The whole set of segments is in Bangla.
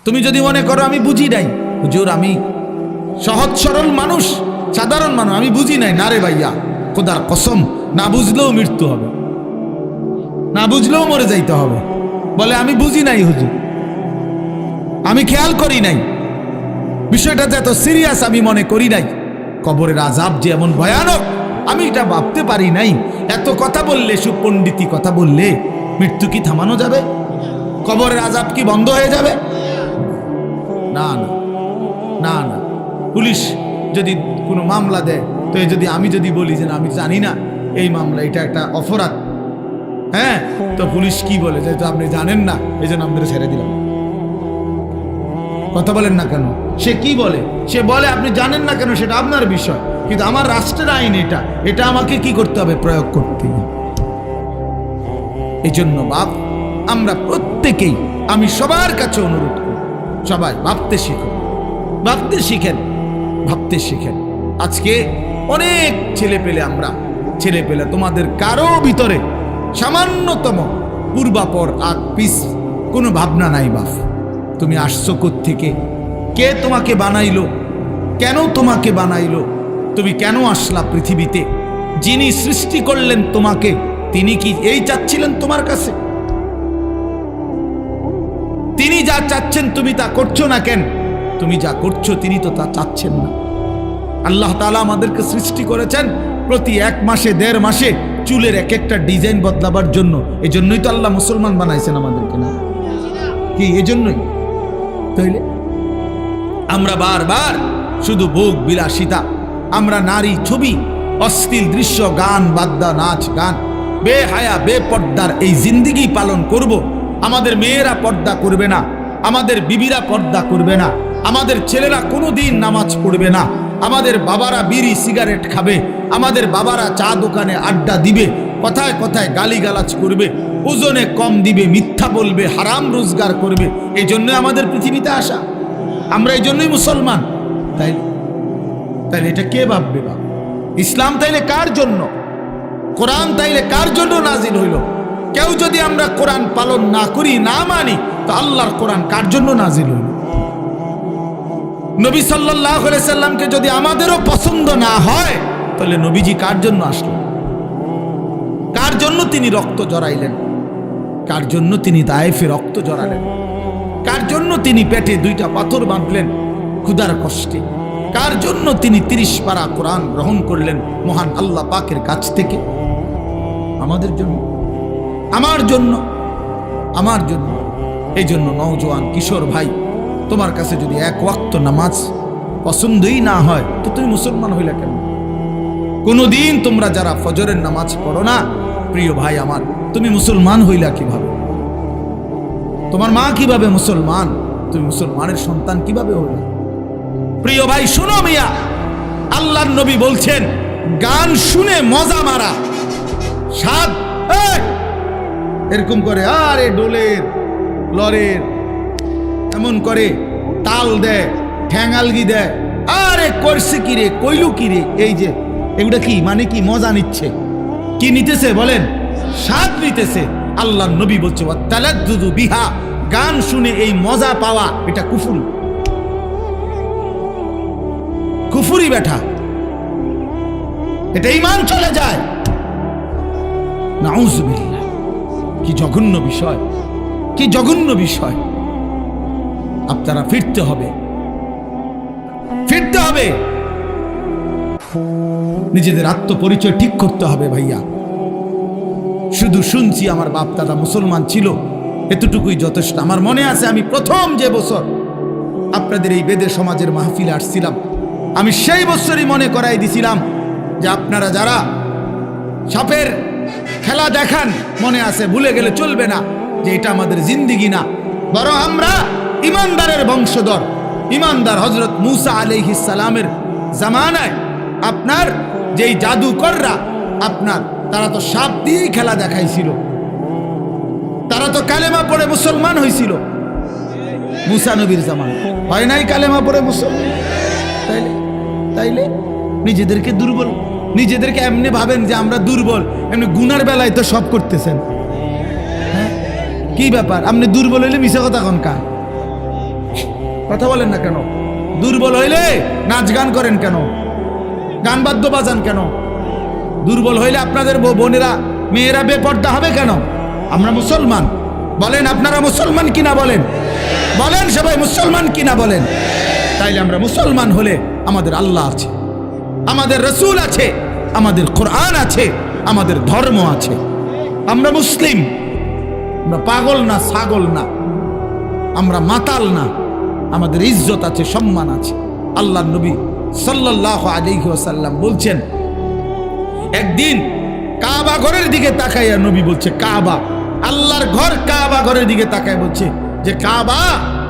তুমি যদি মনে করো আমি বুঝি নাই, হুজুর আমি সহজ সরল মানুষ, সাধারণ মানুষ, আমি বুঝি নাই, না রে ভাইয়া, খোদার কসম, না বুঝলেও মৃত্যু হবে, না বুঝলেও মরে যাইতে হবে। বলে আমি বুঝি নাই হুজুর, আমি খেয়াল করি নাই, বিষয়টা যে এত সিরিয়াস আমি মনে করি নাই, কবরের আযাব যে এমন ভয়ানক আমি এটা ভাবতে পারি নাই। এত কথা বললে, সুপণ্ডিতি কথা বললে মৃত্যু কি থামানো যাবে? কবরের আযাব কি বন্ধ হয়ে যাবে? না না না না। পুলিশ যদি কোনো মামলা দেয়, তো যদি আমি যদি বলি যে না আমি জানি না এই মামলা, এটা একটা অপরাধ, হ্যাঁ, তো পুলিশ কি বলে যে তো আপনি জানেন না এই জন্য আপনাদের ছেড়ে দিলাম। কথা বলেন না কেন? সে কি বলে? সে বলে আপনি জানেন না কেন সেটা আপনার বিষয়, কিন্তু আমার রাষ্ট্রের আইন এটা আমাকে কি করতে হবে? প্রয়োগ করতে হবে। এই জন্য বাপ, আমরা প্রত্যেকেই, আমি সবার কাছে অনুরোধ করি, সবাই ভাবতে শিখুন, ভাবতে শিখেন, ভাবতে শিখেন। আজকে অনেক ছেলে পেলে তোমাদের কারো ভিতরে সামান্যতম পূর্বাপর আগ পিছ কোনো ভাবনা নাই। বাপ, তুমি আসছো কোত্থেকে? কে তোমাকে বানাইলো? কেন তোমাকে বানাইলো? তুমি কেন আসলা পৃথিবীতে? যিনি সৃষ্টি করলেন তোমাকে, তিনি কি এই চাচ্ছিলেন তোমার কাছে? তিনি যা চাচ্ছেন তুমি তা করছো না কেন? তুমি যা করছো তিনি তো তা চাচ্ছেন না। আল্লাহ তাআলা আমাদেরকে সৃষ্টি করেছেন প্রতি 1 মাসে 1.5 মাসে চুলের এক একটা ডিজাইন বদলাবার জন্য। এই জন্যই তো আল্লাহ মুসলমান বানাইছেন আমাদেরকে, না কি? এই জন্যই তাইলে আমরা বারবার শুধু ভোগ বিলাসিতা, আমরা নারী ছবি, অশ্লীল দৃশ্য, গান বাদ্যা, নাচ গান, বেহায়া বেপর্দার এই জিন্দেগি পালন করব। আমাদের মেয়েরা পর্দা করবে না, আমাদের বিবিরা পর্দা করবে না, আমাদের ছেলেরা কোনোদিন নামাজ পড়বে না, আমাদের বাবারা বিড়ি সিগারেট খাবে, আমাদের বাবারা চা দোকানে আড্ডা দিবে, কথায় কথায় গালিগালাজ করবে, ওজনে কম দিবে, মিথ্যা বলবে, হারাম রোজগার করবে। এই জন্য আমাদের পৃথিবীতে আসা, আমরা এই জন্যই মুসলমান। তাইলে এটা কে ভাববে? বা ইসলাম তাইলে কার জন্য? কোরআন তাইলে কার জন্য নাজিল হইল? কেউ যদি আমরা কোরআন পালন না করি, না মানি, তো আল্লাহর কোরআন কার জন্য নাজিল হইল? নবী সাল্লাল্লাহু আলাইহি সাল্লামকে যদি আমাদেরও পছন্দ না হয়, তাহলে নবীজি কার জন্য আসলেন? কার জন্য তিনি রক্ত জড়াইলেন? কার জন্য তিনি তায়েফে রক্ত জড়ালেন? কার জন্য তিনি পেটে 2টা পাথর বাঁধলেন ক্ষুধার কষ্টে? কার জন্য তিনি 30 পারা কোরআন গ্রহণ করলেন মহান আল্লাহ পাকের কাছ থেকে? আমাদের জন্য, আমার জন্য, আমার জন্য। এই জন্য নওজোয়ান কিশোর ভাই, তোমার কাছে যদি 1 ওয়াক্ত নামাজ পছন্দই না হয়, তো তুমি মুসলমান হইলা কেন? কোনদিন তোমরা যারা ফজরের নামাজ পড়ো না, প্রিয় ভাই আমার, তুমি মুসলমান হইলা কিভাবে? তোমার মা কিভাবে মুসলমান? তুমি মুসলমানের সন্তান কিভাবে হইলা? প্রিয় ভাই শুনো মিয়া, আল্লাহর নবী বলছেন গান শুনে মজা মারা সাদ এরকম করে, আরে ডোলের লরের এমন করে তাল দেয়, ঠ্যাঙালগি দেয়, আরে করছে কিরে, কইলু কিরে, এই যে এগুলা কি মানে? কি মজা নিচ্ছে? কি নিতেছে বলেন? স্বাদ নিতেছে। আল্লাহর নবী বলছে ওয়াতালাদ্দুদু বিহা, গান শুনে এই মজা পাওয়া এটা কুফর, কুফরি বেটা, এটা ঈমান চলে যায়। নাউযুবিল্লাহ, কি জঘন্য বিষয়, কি জঘন্য বিষয়। আপনারা ফিরতে হবে, ফিরতে হবে, নিজেদের আত্মপরিচয় ঠিক করতে হবে ভাইয়া। শুধু শুনছি আমার বাপ দাদা মুসলমান ছিল, এতটুকুই যথেষ্ট। আমার মনে আছে আমি প্রথম যে বছর আপনাদের এই বেদে সমাজের মাহফিলে আসছিলাম, আমি সেই বছরই মনে করাই দিছিলাম যে আপনারা যারা সাপের খেলা দেখান, মনে আছে, ভুলে গেলে চলবে না যে এটা আমাদের জিন্দেগি না, বরং আমরা ইমানদারের বংশধর। ইমানদার হযরত মূসা আলাইহিস সালামের জামানায় আপনার যেই জাদুকররা, আপনার তারা তো সাপ দিয়েই খেলা দেখাইছিল, তারা তো কালেমা পড়ে মুসলমান হয়েছিল মূসা নবীর জামানায়, হয় নাই কালেমা পড়ে মুসলমান? তাইলে নিজেদেরকে দুর্বল, নিজেদেরকে এমনি ভাবেন যে আমরা দুর্বল, এমনি গুনার বেলায় তো সব করতেছেন। হ্যাঁ, কি ব্যাপার? আপনি দুর্বল হইলে মিশা কথা কোন কা? কথা বলেন না কেন? দুর্বল হইলে নাচ গান করেন কেন? গান বাদ্য বাজান কেন? দুর্বল হইলে আপনাদের বোনেরা মেয়েরা বেপর্দা হবে কেন? আমরা মুসলমান, বলেন আপনারা মুসলমান কিনা বলেন? বলেন সবাই মুসলমান কিনা বলেন? তাইলে আমরা মুসলমান হলে আমাদের আল্লাহ আছে, আমাদের রসুল আছে, আমাদের কোরআন আছে, আমাদের ধর্ম আছে। আমরা মুসলিম, আমরা পাগল না, ছাগল না, আমরা মাতাল না, আমাদের ইজ্জত আছে, সম্মান আছে। আল্লাহর নবী সাল্লাল্লাহু আলাইহি ওয়াসাল্লাম বলছেন, একদিন কাবা ঘরের দিকে তাকাইয়া নবী বলছে, কাবা, আল্লাহর ঘর কাবা ঘরের দিকে তাকায় বলছে যে কাবা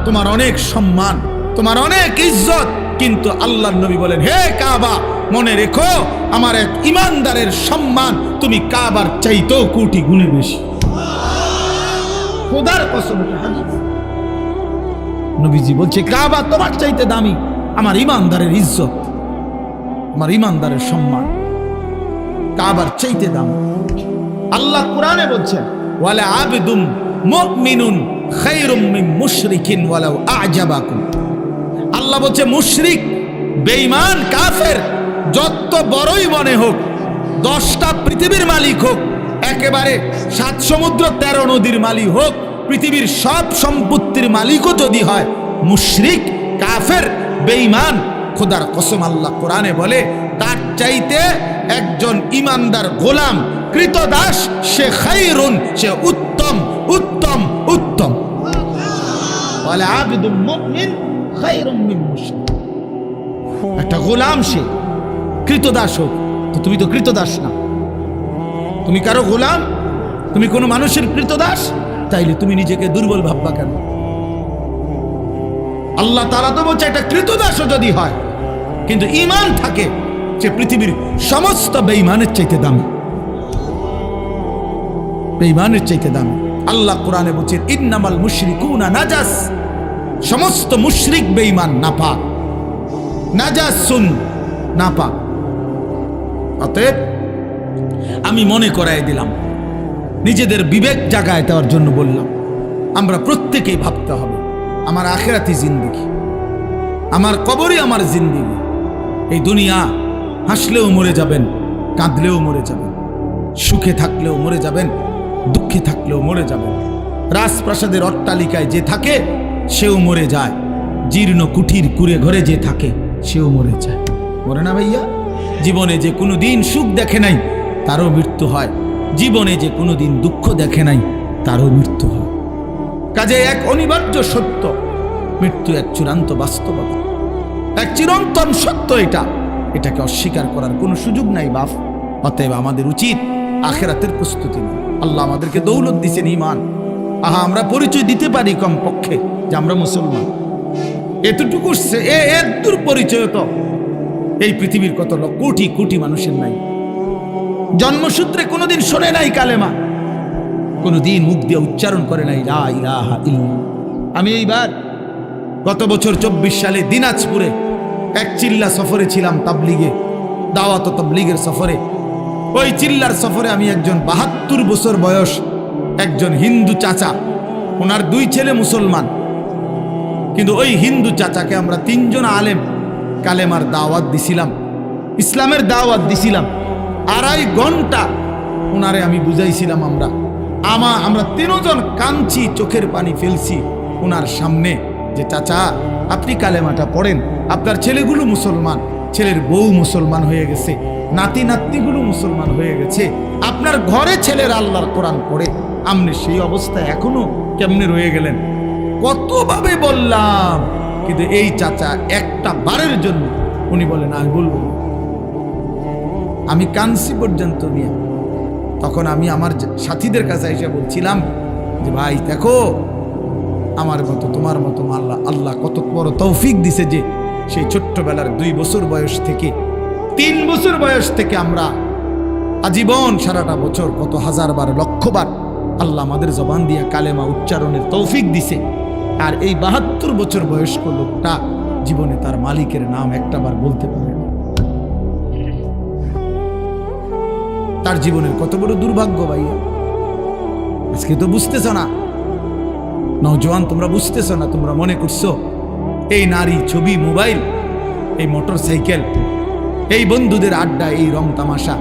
তোমার অনেক সম্মান, তোমার অনেক ইজ্জত, কিন্তু আল্লাহর নবী বলেন, হে কাবা, মনে রেখো আমার এক ইমানদারের সম্মান তুমি কাবার চাইতেও কোটি গুণে বেশি। খোদার কসম, নবীজি বলছে কাবা তোমার চাইতে দামি, আমার ইমানদারের ইজ্জত, আমার ইমানদারের সম্মান কাবার চাইতে দামি। আল্লাহ কোরআনে বলছেন, ওয়ালা আবদুম মুমিনুন খায়রুম মিন মুশরিকিন ওয়ালাউ আ'জাবাকুম। আল্লাহ বলছে মুশরিক, বেঈমান, কাফের যত বড়ই মনে হোক, 10টা পৃথিবীর মালিক হোক, একেবারে 7 সমুদ্র 13 নদীর মালিক হোক, পৃথিবীর সব সম্পত্তির মালিকও যদি হয়, মুশরিক, কাফের, বেঈমান, খোদার কসম আল্লাহ কোরআনে বলে তার চাইতে একজন ইমানদার গোলাম, কৃতদাস, সে খায়রুন, সে উত্তম, উত্তম, উত্তম। ওয়ালা আবদুম মুমিন খায়রুম মিন মুশরিক। একটা গোলাম সে কৃতদাস হোক, তো তুমি তো কৃতদাস না, তুমি কারো গোলাম, তুমি কোনো মানুষের কৃতদাস, তাইলে তুমি নিজেকে দুর্বল ভাববা কেন? আল্লাহ তাআলা তো বলছে একটা কৃতদাসও যদি হয় কিন্তু ঈমান থাকে, সে পৃথিবীর সমস্ত বেঈমানের চাইতে দামি, বেঈমানের চাইতে দামি। আল্লাহ কোরআনে বলছেন, ইন্নামাল মুশরিকুনা নাজাস, সমস্ত মুশরিক বেঈমান, নাপাক, নাজাসুন, নাপাক। অতএব আমি মনে করাই দিলাম, নিজেদের বিবেক জাগায় দেওয়ার জন্য বললাম, আমরা প্রত্যেকেই ভাবতে হবে আমার আখিরাতি জিন্দেগি, আমার কবরই আমার জিন্দেগি। এই দুনিয়া হাসলেও মরে যাবেন, কাঁদলেও মরে যাবেন, সুখে থাকলেও মরে যাবেন, দুঃখে থাকলেও মরে যাবেন। রাজপ্রাসাদের অট্টালিকায় যে থাকে সেও মরে যায়, জীর্ণ কুঠির কুড়ে ঘরে যে থাকে সেও মরে যায়, মরে না ভাইয়া? জীবনে যে কোনো দিন সুখ দেখে নাই তারও মৃত্যু হয়, জীবনে যে কোনো দিন দুঃখ দেখে নাই তারও মৃত্যু হয়। কাজে এক অনিবার্য সত্য, মৃত্যু এক চূড়ান্ত বাস্তবতা, এক চিরন্তন সত্য। এটাকে অস্বীকার করার কোনো সুযোগ নাই বাপ। অতএব আমাদের উচিত আখিরাতের প্রস্তুতি নেওয়া। আল্লাহ আমাদেরকে দৌলত দিয়েছেন, ঈমান। আহা, আমরা পরিচয় দিতে পারি কমপক্ষে যে আমরা মুসলমান, এতটুকু, এর দূর পরিচয় তো এই পৃথিবীর কত কোটি কোটি মানুষের নাই। জন্মসূত্রে কোনোদিন শোনে নাই কালেমা, কোনোদিন মুখ দিয়ে উচ্চারণ করে নাই লা ইলাহা ইল্লাল্লাহ। আমি এইবার গত বছর 24 সালে দিনাজপুরে এক চিল্লা সফরে ছিলাম, তাবলিগে, দাওয়াত তাবলিগের সফরে। ওই চিল্লার সফরে আমি একজন 72 বছর বয়স একজন হিন্দু চাচা, ওনার 2 ছেলে মুসলমান, কিন্তু ওই হিন্দু চাচাকে আমরা 3 জন আলেম কালেমার দাওয়াত দিছিলাম, ইসলামের দাওয়াত দিছিলাম। 2.5 ঘন্টা ওনারে আমি বুঝাইছিলাম। আমরা 3 জন কাঁদছি, চোখের পানি ফেলছি ওনার সামনে, যে চাচা আপনি কালেমাটা পড়েন, আপনার ছেলেগুলো মুসলমান, ছেলের বউ মুসলমান হয়ে গেছে, নাতি নাতনিগুলো মুসলমান হয়ে গেছে, আপনার ঘরে ছেলের আল্লাহর কোরআন পড়ে, আপনি সেই অবস্থায় এখনো কেমনে রয়ে গেলেন? কতভাবে বললাম, কিন্তু এই চাচা একটা বারের জন্য উনি বলেন আমি বলবো। আমি কানসি পর্যন্ত নিয়ে, তখন আমি আমার সাথীদের কাছে এসে বলছিলাম যে ভাই দেখো, আমার মতো তোমার মতো আল্লাহ কত বড় তৌফিক দিছে যে সেই ছোট্টবেলার 2 বছর বয়স থেকে 3 বছর বয়স থেকে আমরা আজীবন সারাটা বছর কত হাজারবার লক্ষবার আল্লাহ আমাদের জবান দিয়ে কালেমা উচ্চারণের তৌফিক দিছে। আর এই 72 বছর বয়স্ক লোকটা জীবনে তার মালিকের নাম একটাবার বলতে পারে না। তার জীবনের কত বড় দুর্ভাগ্য ভাইয়া। আজকে তো বুঝতেছ না, নওজোয়ান তোমরা বুঝতেছ না, তোমরা মনে করছো এই নারী, ছবি, মোবাইল, এই মোটর সাইকেল, এই বন্ধুদের আড্ডা, এই রং তামাশা,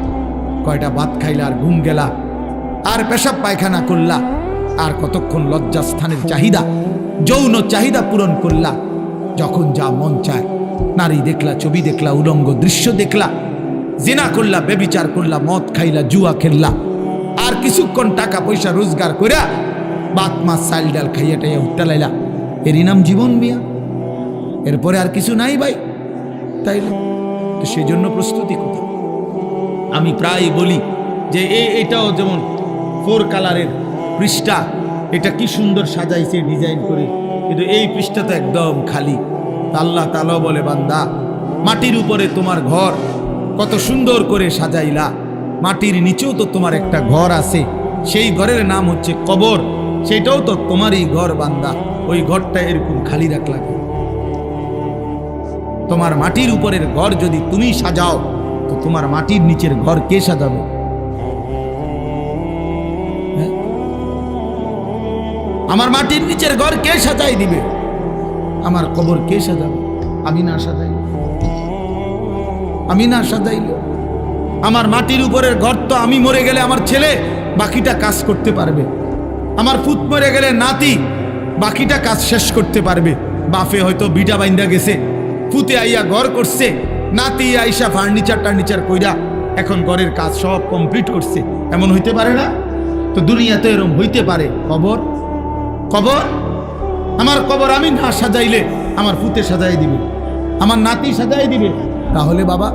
কয়টা ভাত খাইলা আর ঘুম গেলা, আর পেশাব পায়খানা করলা, আর কতক্ষণ লজ্জাস্থানের চাহিদা, যৌন চাহিদা পূরণ করলা। যখন যা মন চায়, নারী দেখলা, ছবি দেখলা, উলঙ্গ দৃশ্য দেখলা, জিনা করলা, বেবিচার করলা, মদ খাইলা, জুয়া খেললা, আর কিছুক্ষণ টাকা পয়সা রোজগার কইরা ভাত মাছ চাল ডাল খাইয়া টাইয়া উঠতে লাইলা, এরই নাম জীবন মিয়া? এরপরে আর কিছু নাই ভাই, তাইলে তো সেই জন্য প্রস্তুতি কোথায়? আমি প্রায় বলি যে এটাও যেমন 4 কালারের পৃষ্ঠা, এটা কি সুন্দর সাজাইছে ডিজাইন করে, কিন্তু এই পৃষ্ঠা তো একদম খালি। আল্লাহ তাআলা বলে, বান্দা, মাটির উপরে তোমার ঘর কত সুন্দর করে সাজাইলা, মাটির নিচেও তো তোমার একটা ঘর আছে, সেই ঘরের নাম হচ্ছে কবর, সেটাও তো তোমারই ঘর বান্দা, ওই ঘরটা এরকম খালি রাখলা। তোমার মাটির উপরের ঘর যদি তুমি সাজাও, তো তোমার মাটির নিচের ঘর কে সাজাবে? আমার মাটির নিচের ঘর কে সাজাই দিবে? আমার কবর কে সাজাবে? আমি না সাজাই, আমি না সাজাইলে আমার মাটির উপরের ঘর তো আমি মরে গেলে আমার ছেলে বাকিটা কাজ করতে পারবে, আমার পুত মরে গেলে নাতি বাকিটা কাজ শেষ করতে পারবে। বাপে হয়তো বিটা বাইন্দা গেছে, পুতে আইয়া ঘর করছে, নাতি আইসা ফার্নিচার কইরা এখন ঘরের কাজ সব কমপ্লিট করছে, এমন হইতে পারে না? তো দুনিয়াতে এরকম হইতে পারে। কবর, কবর, আমার কবর আমি না সাজাইলে আমার পুতে সাজাই দিবে, আমার নাতি সাজাই দিবে, তাহলে বাবা,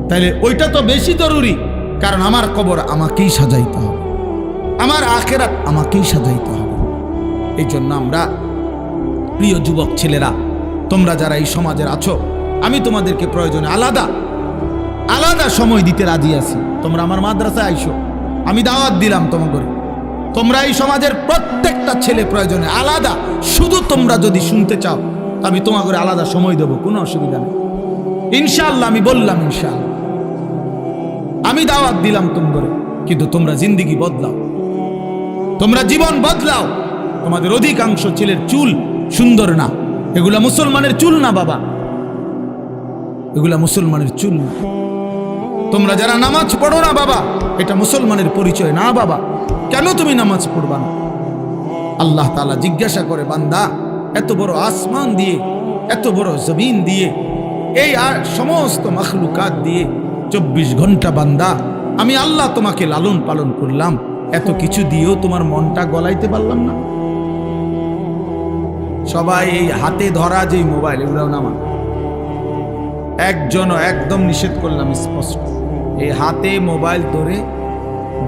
তাইলে ওইটা তো বেশি জরুরি, কারণ আমার কবর আমাকেই সাজাইতে হবে, আমার আখিরাত আমাকেই সাজাইতে হবে। এই জন্য আমরা, প্রিয় যুবক ছেলেরা, তোমরা যারা এই সমাজের আছো, আমি তোমাদেরকে প্রয়োজনে আলাদা আলাদা সময় দিতে রাজি আছি। তোমরা আমার মাদ্রাসায় আইসো, আমি দাওয়াত দিলাম তোমাদের, তোমরা এই সমাজের প্রত্যেকটা ছেলে প্রয়োজনে আলাদা, শুধু তোমরা যদি শুনতে চাও আমি তোমাদের আলাদা সময় দেবো, কোনো অসুবিধা নেই ইনশাআল্লাহ। আমি বললাম ইনশাআল্লাহ, আমি দাওয়াত দিলাম তোমাদের, কিন্তু তোমরা জিন্দেগি বদলাও, তোমরা জীবন বদলাও। তোমাদের অধিকাংশ ছেলের চুল সুন্দর না, এগুলা মুসলমানের চুল না বাবা, এগুলা মুসলমানের চুল না। তোমরা যারা নামাজ পড়ো না বাবা, এটা মুসলমানের পরিচয় না বাবা। কেন তুমি নামাজ পড়বা না? আল্লাহ তাআলা জিজ্ঞাসা করে, বান্দা, এত বড় আসমান দিয়ে, এত বড় জমিন দিয়ে, এই সমস্ত মাখলুকাত দিয়ে 24 ঘন্টা বান্দা আমি আল্লাহ তোমাকে লালন পালন করলাম, এত কিছু দিয়েও তোমার মনটা গলাইতে পারলাম না? সবাই এই হাতে ধরা যে মোবাইল, এগুলো নামা, একজনও একদম নিষেধ করলাম স্পষ্ট, এই হাতে মোবাইল ধরে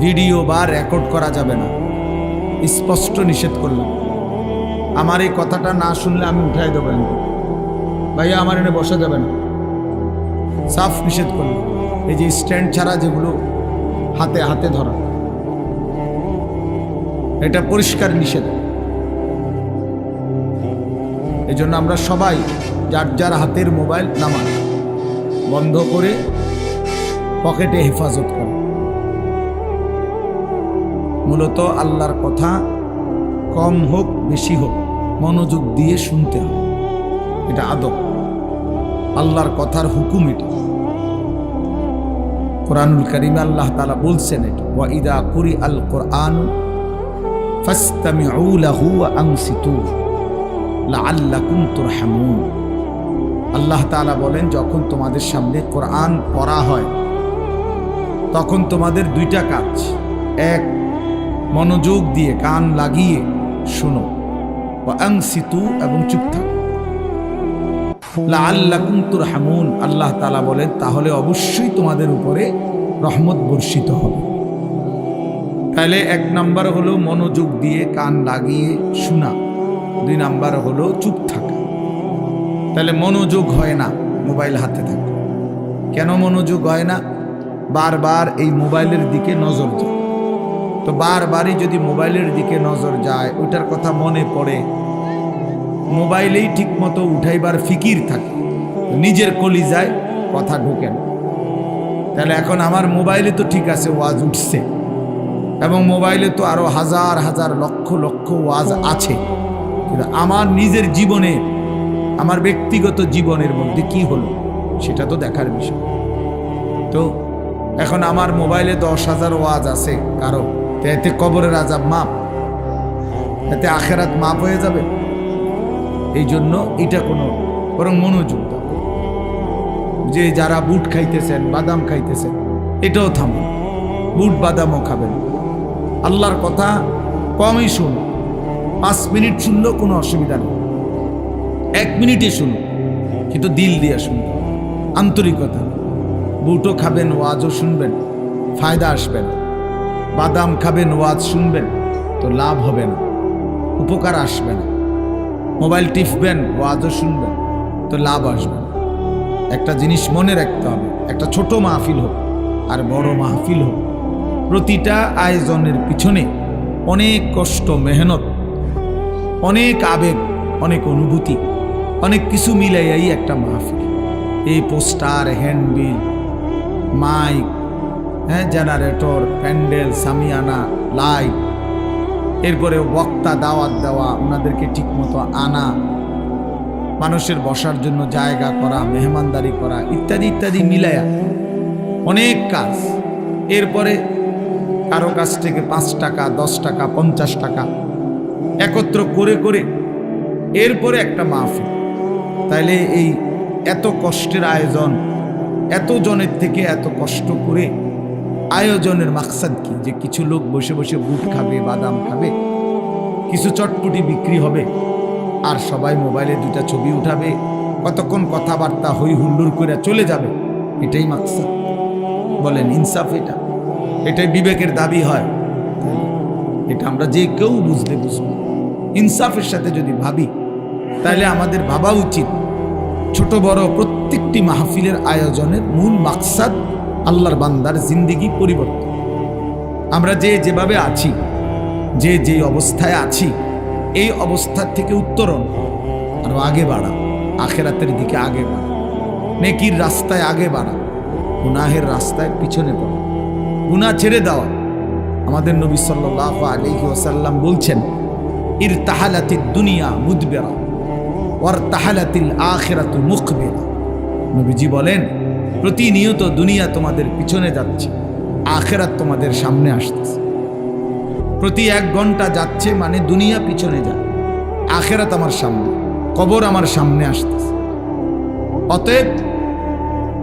ভিডিও বা রেকর্ড করা যাবে না, স্পষ্ট নিষেধ করলাম। আমার এই কথাটা না শুনলে আমি উঠাই দেবেন, ভাইয়া আমার এনে বসা যাবে না, সাফ নিষেধ করলাম। এই যে স্ট্যান্ড ছাড়া যেগুলো হাতে হাতে ধরা, এটা পরিষ্কার নিষেধ। এই জন্য আমরা সবাই যার যার হাতের মোবাইল নামান বন্ধ করে পকেটে হেফাজত করে, মূলত আল্লাহর কথা কম হোক বেশি হোক মনোযোগ দিয়ে শুনতে হবে, এটা আদব, আল্লাহর কথার হুকুম এটা। কোরআনুল কারীমে আল্লাহ তাআলা বলছেন এটা, ওয়া ইযা কুরিআল কুরআন ফাসতামিউ লাহু ওয়া আনসিতু লাআল্লাকুম তুরহামুন। আল্লাহ তাআলা বলেন, যখন তোমাদের সামনে কোরআন পড়া হয় তখন তোমাদের দুইটা কাজ, এক, মনোযোগ দিয়ে কান লাগিয়ে শোনো, ওয়া আনসিতু, এবং চুপ থাকো, লাআল্লাকুম তুরহামুন। আল্লাহ তাআলা বলেন, তাহলে অবশ্যই তোমাদের উপরে রহমত বর্ষিত হবে। তাহলে 1 নাম্বার হলো মনোযোগ দিয়ে কান লাগিয়ে শোনা, 2 নাম্বার হলো চুপ থাকা। তাহলে মনোযোগ হয় না মোবাইল হাতে থাকে। কেন মনোযোগ হয় না? বারবার এই মোবাইলের দিকে নজর যায়, তো বারবারই যদি মোবাইলের দিকে নজর যায়, ওইটার কথা মনে পড়ে, মোবাইলেই ঠিক মতো উঠাইবার ফিকির থাকে, নিজের কলিজায় কথা ঢোকে না। তাহলে এখন আমার মোবাইলে তো ঠিক আছে ওয়াজ উঠছে, এবং মোবাইলে তো আরো হাজার হাজার লক্ষ লক্ষ ওয়াজ আছে, কিন্তু আমার নিজের জীবনে, আমার ব্যক্তিগত জীবনের মধ্যে কি হলো সেটা তো দেখার বিষয়। তো এখন আমার মোবাইলে 10,000 ওয়াজ আছে কারো, তো এতে কবরের আযাব মাপ, এতে আখেরাত মাপ হয়ে যাবে? এই জন্য এটা কোনো, বরং মনোযোগ দাও। যে যারা বুট খাইতেছেন, বাদাম খাইতেছেন, এটাও থামুন, বুট বাদামও খাবেন। আল্লাহর কথা কমই শুনো, 5 মিনিট শুনলেও কোনো অসুবিধা নেই, 1 মিনিটে শুনো, কিন্তু দিল দিয়ে শুনবে, আন্তরিকতা। বুটও খাবেন, ওয়াজও শুনবেন, ফায়দা আসবে না। বাদাম খাবেন, ওয়াজ শুনবেন, তো লাভ হবে না, উপকার আসবে না। মোবাইল টিপবেন, ওয়াজও শুনবেন, তো লাভ আসবে না। একটা জিনিস মনে রাখতে হবে, একটা ছোট মাহফিল হোক আর বড় মাহফিল হোক, প্রতিটা আয়োজনের পিছনে অনেক কষ্ট, মেহনত, অনেক আবেগ, অনেক অনুভূতি, অনেক কিছু মিলাইয়াই একটা মাহফিল। এই poster, handbill, mic, generator, pandal, সামিয়ানা, লাইট, এরপরে বক্তা দাওয়াত দেওয়া, ওনাদেরকে ঠিকমতো আনা, মানুষের বসার জন্য জায়গা করা, মেহমানদারি করা, ইত্যাদি ইত্যাদি মিলায়া অনেক কাজ। এরপরে কারো কাছ থেকে 5 টাকা, 10 টাকা, 50 টাকা একত্র করে করে এরপরে একটা মাহফিল। তাইলে এই এত কষ্টের আয়োজন, এত জনের থেকে এত কষ্ট করে আয়োজনের মাকসাদ কি? যে কিছু লোক বসে বসে বুট খাবে, বাদাম খাবে, কিছু চটপটি বিক্রি হবে, আর সবাই মোবাইলে 2টা ছবি উঠাবে, কতক্ষণ কথাবার্তা হই হুল্লোড় করে চলে যাবে, এটাই মাকসাদ? বলেন ইনসাফ? এটাই বিবেকের দাবি হয়? এটা আমরা যে কেউ বুঝলে বুঝবো। ইনসাফের সাথে যদি ভাবি, তাহলে আমাদের ভাবা উচিত ছোট বড় প্রত্যেকটি মাহফিলের আয়োজনের মূল মাকসাদ আল্লাহর বান্দার জিন্দেগি পরিবর্তন। আমরা যেভাবে আছি, যে অবস্থায় আছি, এই অবস্থার থেকে উত্তরণ, আরো আগে বাড়া, আখেরাতের দিকে আগে বাড়া, নেকির রাস্তায় আগে বাড়া, গুনাহের রাস্তায় পিছনে পড়া, গুনাহ ছেড়ে দেওয়া। আমাদের নবী সাল্লাল্লাহু আলাইহি ওয়াসাল্লাম বলছেন, ইরতাহালাতিদ দুনিয়া মুদবিরা ওয়ারতাহালাতিল আখিরাতু মুকবিলা। নবীজি বলেন, প্রতিনিয়ত দুনিয়া তোমাদের পিছনে যাচ্ছে, আখিরাত তোমাদের সামনে আসতেছে। প্রতি 1 ঘন্টা যাচ্ছে মানে দুনিয়া পিছনে যায়, আখিরাত আমার সামনে, কবর আমার সামনে আসতেছে। অতএব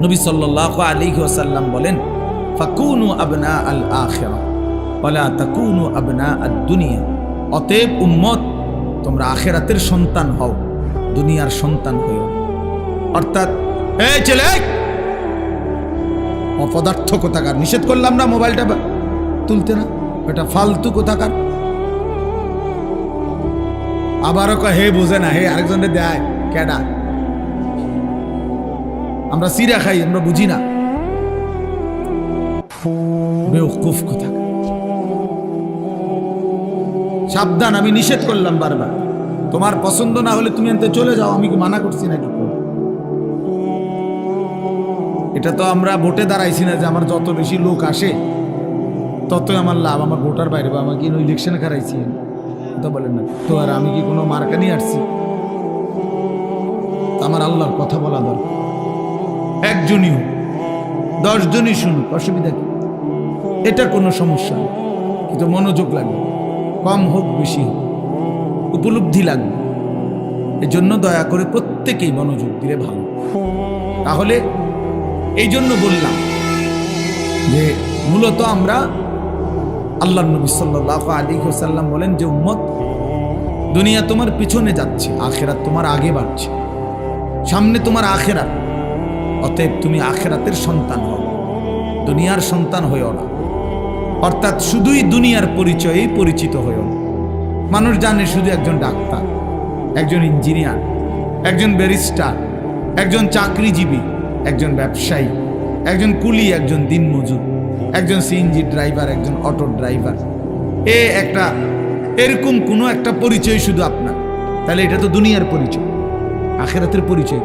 নবী সাল্লাল্লাহু আলাইহি ওয়াসাল্লাম বলেন, ফাকুনু আবনা আল আখিরা ওয়ালা তাকুনু আবনা আদ দুনিয়া। অতএব উম্মত, তোমরা আখিরাতের সন্তান হও, দুনিয়ার সন্তান হইও। অর্থাৎ এই ছেলে, অপদার্থ কোথাকার, নিষেধ করলাম না মোবাইলটা তুলতে, না এটা ফালতু কোথাকার। আবারও কয় হে বুঝে না, হে আরেকজনের দেয় কেডা? আমরা সিরা খাই, আমরা বুঝি না, বেওকুফ কোথাকার। সাবধান, আমি নিষেধ করলাম বারবার। তোমার পছন্দ না হলে তুমি এনতে চলে যাও, আমি কি মানা করছি নাকি? এটা তো আমরা ভোটে দাঁড়াইছি না যে আমার যত বেশি লোক আসে ততই আমার লাভ, আমার ভোটার বাইরে, বা আমাকে ইলেকশনে খারাইছি তো বলেন না তো। আর আমি কি কোনো মার্কা নিয়ে আসছি? আমার আল্লাহর কথা বলা দরকার। 1 জনই হোক, 10 জনই শুনুক, অসুবিধা কি? এটা কোনো সমস্যা নেই, কিন্তু মনোযোগ লাগবে, কম হোক বেশি হোক, উপলব্ধি লাগবে। এজন্য দয়া করে প্রত্যেকেই মনোযোগ দিলে ভালো। তাহলে এই জন্য বললাম যে মূলত আমরা, আল্লাহর নবী সাল্লাল্লাহু আলাইহি ওয়াসাল্লাম বলেন যে উম্মত, দুনিয়া তোমার পিছনে যাচ্ছে, আখিরাত তোমার আগে বাড়ছে, সামনে তোমার আখিরাত। অতএব তুমি আখিরাতের সন্তান হও, দুনিয়ার সন্তান হইও না। অর্থাৎ শুধুই দুনিয়ার পরিচয়েই পরিচিত হইও না। মানুষ জানে শুধু একজন ডাক্তার, একজন ইঞ্জিনিয়ার, একজন ব্যারিস্টার, একজন চাকরিজীবী, একজন ব্যবসায়ী, একজন কুলি, একজন দিনমজুর, একজন সিএনজি ড্রাইভার, একজন অটো ড্রাইভার। একটা এরকম কোনো একটা পরিচয় শুধু আপনার, তাহলে এটা তো দুনিয়ার পরিচয়। আখিরাতের পরিচয়,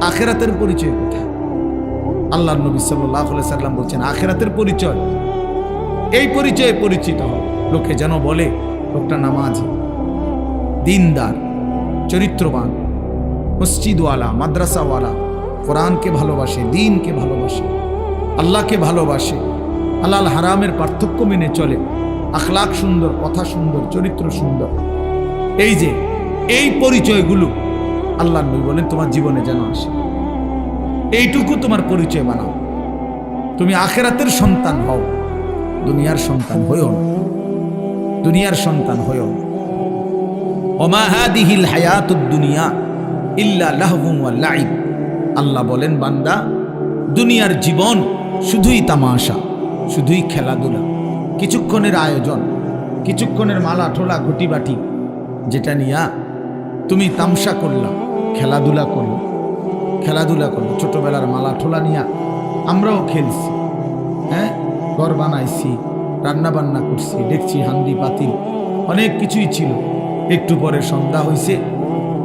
আখিরাতের পরিচয় কোথায়? আল্লাহর নবী সাল্লাল্লাহু আলাইহি সাল্লাম বলছেন, আখিরাতের পরিচয় এই পরিচয়ে পরিচিত হয়, লোকে যেন বলে লোকটা নামাজি, দিনদার, চরিত্রবান, মসজিদওয়ালা, মাদ্রাসাওয়ালা, কোরআনকে ভালোবাসে, দিনকে ভালোবাসে, আল্লাহকে ভালোবাসে, হালাল হারামের পার্থক্য মেনে চলে, আখলাক সুন্দর, কথা সুন্দর, চরিত্র সুন্দর। এই যে এই পরিচয়গুলো আল্লাহর নবী বলেন তোমার জীবনে যেন আসে। এইটুকু তোমার পরিচয় বানাও। তুমি আখিরাতের সন্তান হও, দুনিয়ার সন্তান হইও না, দুনিয়ার সন্তান হইও না। ওমা হাদিহিল হায়াতুদ দুনিয়া ইল্লা লাহবুন ওয়া লাইব। আল্লাহ বলেন বান্দা, দুনিয়ার জীবন শুধুই তামাশা, শুধুই খেলাধুলা, কিছুক্ষণের আয়োজন, কিছুক্ষণের মালা ঠোলা ঘটি বাটি, যেটা নিয়া তুমি তামসা করলা, খেলাধুলা করলো, খেলাধুলা করলো। ছোটবেলার মালা ঠোলা নিয়া আমরাও খেলছি, হ্যাঁ, ঘর বানাইছি, রান্না বান্না করছি, দেখছি হান্ডি পাতিল অনেক কিছুই ছিল। একটু পরে সন্ধ্যা হইছে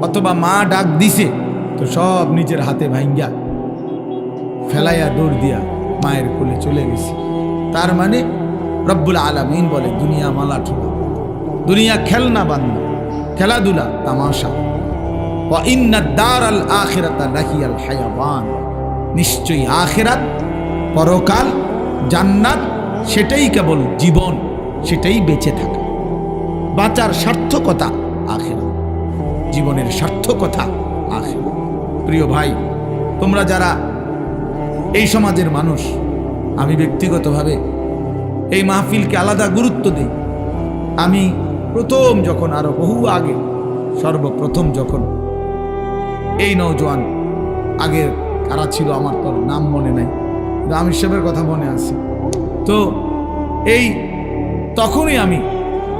অথবা মা ডাক দিছে, তো সব নিজের হাতে ভাঙ্গা ফেলাইয়া দৌড় দিয়া মায়ের কোলে চলে গেছি। তার মানে রব্বুল আলামিন বলে দুনিয়া মালা ঠোলা, দুনিয়া খেলনা বান্দা, খেলাধুলা, তামাশা। ওয়া ইন্নাদ দারাল আখিরাতা লাহিয়াল হায়াওয়ান। নিশ্চয়ই আখিরাত, পরকাল, জান্নাত, সেটাই কেবল জীবন, সেটাই বেঁচে থাকা। বাঁচার সার্থকতা আখিরাত, জীবনের সার্থকতা আখিরাত। প্রিয় ভাই, তোমরা যারা এই সমাজের মানুষ, আমি ব্যক্তিগতভাবে এই মাহফিলকে আলাদা গুরুত্ব দিই। আমি প্রথম যখন, আরো বহু আগে, সর্বপ্রথম যখন এই নওজোয়ান, আগে কারা ছিল আমার তো নাম মনে নাই, আমির সাহেবের কথা মনে আছে, তো এই তখনই আমি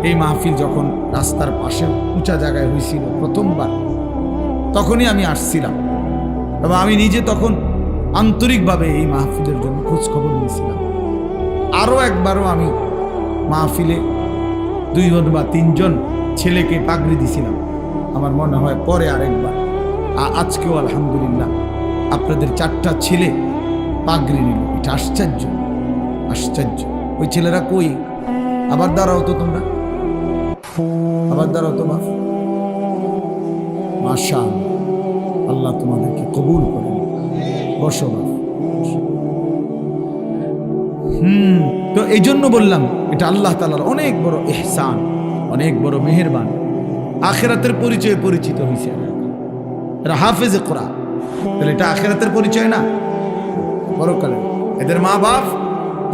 এই মাহফিল যখন রাস্তার পাশে উঁচা জায়গায় হয়েছিল প্রথমবার, তখনই আমি আসছিলাম এবং আমি নিজে তখন আন্তরিকভাবে এই মাহফিলের জন্য খোঁজ খবর নিয়েছিলাম। আরও একবারও আমি মাহফিলে 2 জন বা 3 জন ছেলেকে পাগড়ি দিছিলাম, আমার মনে হয় পরে আরেকবার। আজকেও আলহামদুলিল্লাহ আপনাদের 4টা ছেলে পাগড়ি নিল, এটা আশ্চর্য, আশ্চর্য। ওই ছেলেরা কই? আবার দাঁড়াও তো তোমরা, আবার দাঁড়াও তো বাপ। মাশাআল্লাহ, আল্লাহ তোমাদেরকে কবুল করেন। বসো বাপ। তো এই জন্য বললাম, এটা আল্লাহ তাআলার অনেক বড় ইহসান, অনেক বড় মেহেরবান। আখিরাতের পরিচয়ে পরিচিত হয়েছে এরা হাফেজে কোরআন, তাহলে এটা আখিরাতের পরিচয় না? পরকালে এদের মা বাপ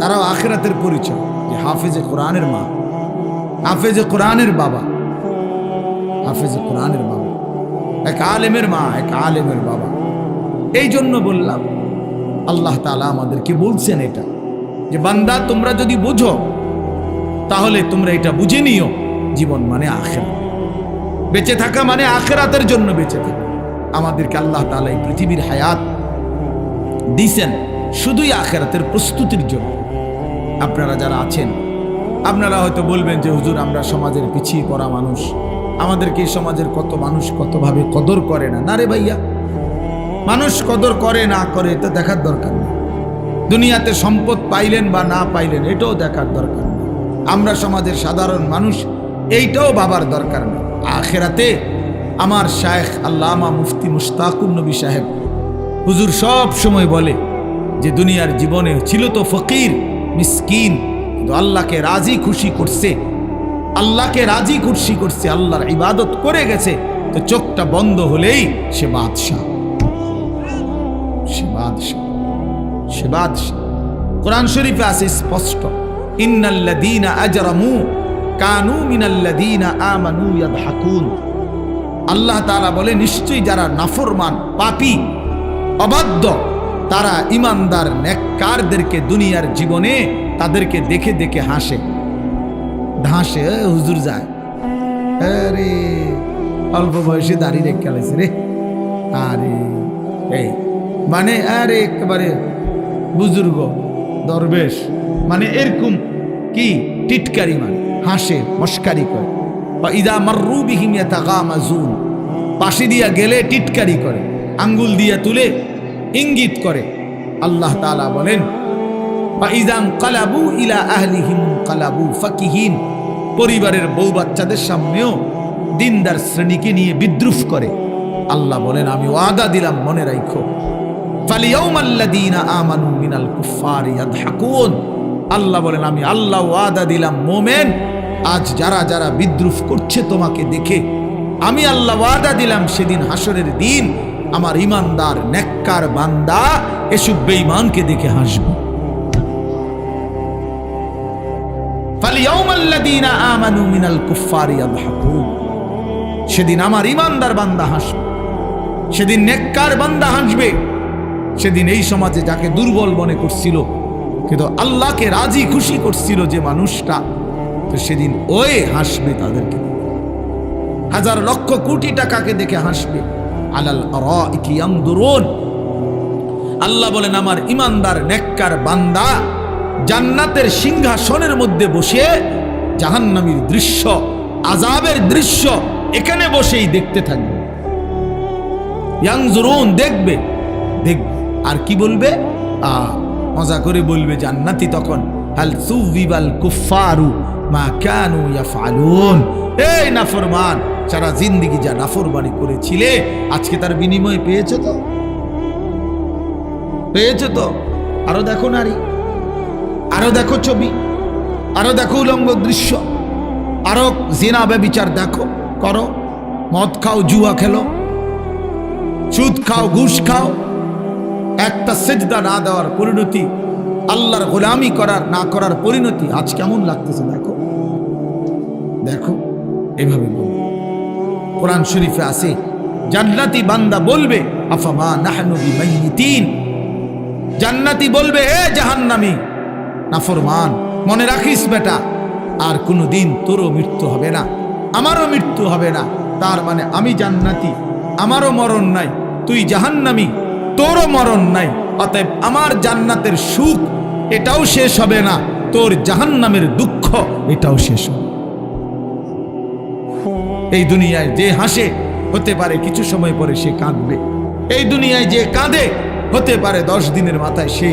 তারাও আখিরাতের পরিচয়, যে হাফেজে কোরআনের মা, হাফেজে কোরআনের বাবা, হাফেজে কোরআনের বাবা, এক আলেমের মা, এক আলেমের বাবা। এই জন্য বললাম, আল্লাহ তাআলা আমাদেরকে বলছেন এটা, যে বান্দা তোমরা যদি বুঝো তাহলে তোমরা এটা বুঝে নিও, জীবন মানে আখিরাত, বেঁচে থাকা মানে আখিরাতের জন্য বেঁচে থাকা। আমাদেরকে আল্লাহ তাআলা এই পৃথিবীর হায়াত দিয়েছেন শুধুই আখিরাতের প্রস্তুতির জন্য। আপনারা যারা আছেন, আপনারা হয়তো বলবেন যে হুজুর আমরা সমাজের পিছিয়ে পড়া মানুষ, আমাদেরকে এই সমাজের কত মানুষ কতভাবে কদর করে না। না রে ভাইয়া, মানুষ কদর করে না করে এটা দেখার দরকার নেই। দুনিয়াতে সম্পদ পাইলেন বা না পাইলেন এটাও দেখার দরকার নেই। আমরা সমাজের সাধারণ মানুষ, এইটাও ভাবার দরকার নেই। আখিরাতে আমার শায়েখ আল্লামা মুফতি মুশতাকুর নবী সাহেব হুজুর সব সময় বলে যে দুনিয়ার জীবনে ছিল তো ফকির মিসকিন, কিন্তু আল্লাহকে রাজি খুশি করছে, আল্লাহকে রাজি খুশি করছে, আল্লাহর ইবাদত করে গেছে, তো চোখটা বন্ধ হলেই সে বাদশাহ, সে বাদশাহ, সে বাদশাহ। কোরআন শরীফে আছে স্পষ্ট, ইন্নাল্লাযীনা আজরামু কানু মিনাল্লাযীনা আমানু ইয়াদহাকুন। আল্লাহ তাআলা বলে নিশ্চয়ই যারা নাফরমান, পাপী, অবাধ্য, তারা ইমানদার নেককারদেরকে দুনিয়ার জীবনে তাদেরকে দেখে দেখে হাসে, হাসে। হুজুর যায়, আরে অল্প বয়সে দাঁড়িয়ে রেখে গেছে রে, আরে এই মানে আরে একেবারে বুজুর্গ দরবেশ, মানে এরকম কি টিটকারি, মানে হাসে, মস্কারি করে। বা ইদা মাররু বিহিম ইয়াতাগামাজুন, পাশে দিয়া গেলে টিটকারি করে, আঙ্গুল দিয়া তুলে ইঙ্গিত করে। আল্লাহ তাআলা বলেন, বা ইযা ইনকালাবু ইলা আহলিহিম ইনকালাবু ফাকিহিন, পরিবারের বউ বাচ্চাদের সামনেও দিনদার শ্রেণীকে নিয়ে বিদ্রুপ করে। আল্লাহ বলেন আমি ওয়াদা দিলাম, মনে রাখো, ফালিয়াউমাল্লাযীনা আমানু মিনাল কুফফারি ইয়াদহাকুন। আল্লাহ বলেন আমি আল্লাহ ওয়াদা দিলাম, মোমেন আজ যারা যারা বিদ্রুপ করছে তোমাকে দেখে, আমি আল্লাহ ওয়াদা দিলাম সেদিন হাসরের দিন আমার ইমানদার নেককার বান্দা এসব বেঈমানকে দেখে হাসবে। ফালিয়াউমাল্লাযীনা আমানু মিনাল কুফফারি ইয়াদহাকুন। সেদিন আমার ইমানদার বান্দা হাসবে, সেদিন নেককার বান্দা হাসবে। সেদিন এই সমাজে যাকে দুর্বল মনে করছিল কিন্তু আল্লাহকে রাজি খুশি করছিল যে মানুষটা, তো সেদিন ওই হাসবে তাদেরকে, হাজার লক্ষ কোটি টাকাকে দেখে হাসবে। আলাল আরাইকি ইয়ানদুরুন। আল্লাহ বলেন আমার ইমানদার নেককার বান্দা জান্নাতের সিংহাসনের মধ্যে বসে জাহান্নামীর দৃশ্য, আযাবের দৃশ্য এখানে বসেই দেখতে থাকবে। ইয়ানজুরুন, দেখবে দেখবে। আর কি বলবে? মজা করে বলবে জান্নাতি তখন, হাল সুবিবাল কুফফারু মা কানু ইয়াফআলুন। এই নাফরমান, সারা জিন্দেগি যা নাফরমানি করেছিলে আজকে তার বিনিময় পেয়েছো তো? পেয়েছো তো? আরো দেখো নারী, আরো দেখো ছবি, আরো দেখো উলঙ্গ দৃশ্য, আরো জিনা ব্যভিচার দেখো, করো, মদ খাও, জুয়া খেলো, সুদ খাও, ঘুষ খাও। একটা সেজদা না দেওয়ার পরিণতি, আল্লাহর গোলামি করার না করার পরিণতি আজ কেমন লাগতেছে দেখো, দেখো। এভাবে বলবে। কোরআন শরীফে আছে জান্নাতি বান্দা বলবে আফামা নাহনু বিমাইয়িতিন। জান্নাতি বলবে হে জাহান্নামী নাফরমান, মনে রাখিস বেটা, আর কোনোদিন তোরও মৃত্যু হবে না, আমারও মৃত্যু হবে না। তার মানে আমি জান্নাতি, আমারও মরণ নাই, তুই জাহান্নামী, তোরও মরণ নাই। অতএব আমার জান্নাতের সুখ এটাও শেষ হবে না, তোর জাহান্নামের দুঃখ এটাও শেষ হবে। এই দুনিয়ায় যে হাসে হতে পারে কিছু সময় পরে সে কাঁদবে। এই দুনিয়ায় যে কাঁদে হতে পারে 10 দিনের মাথায় সে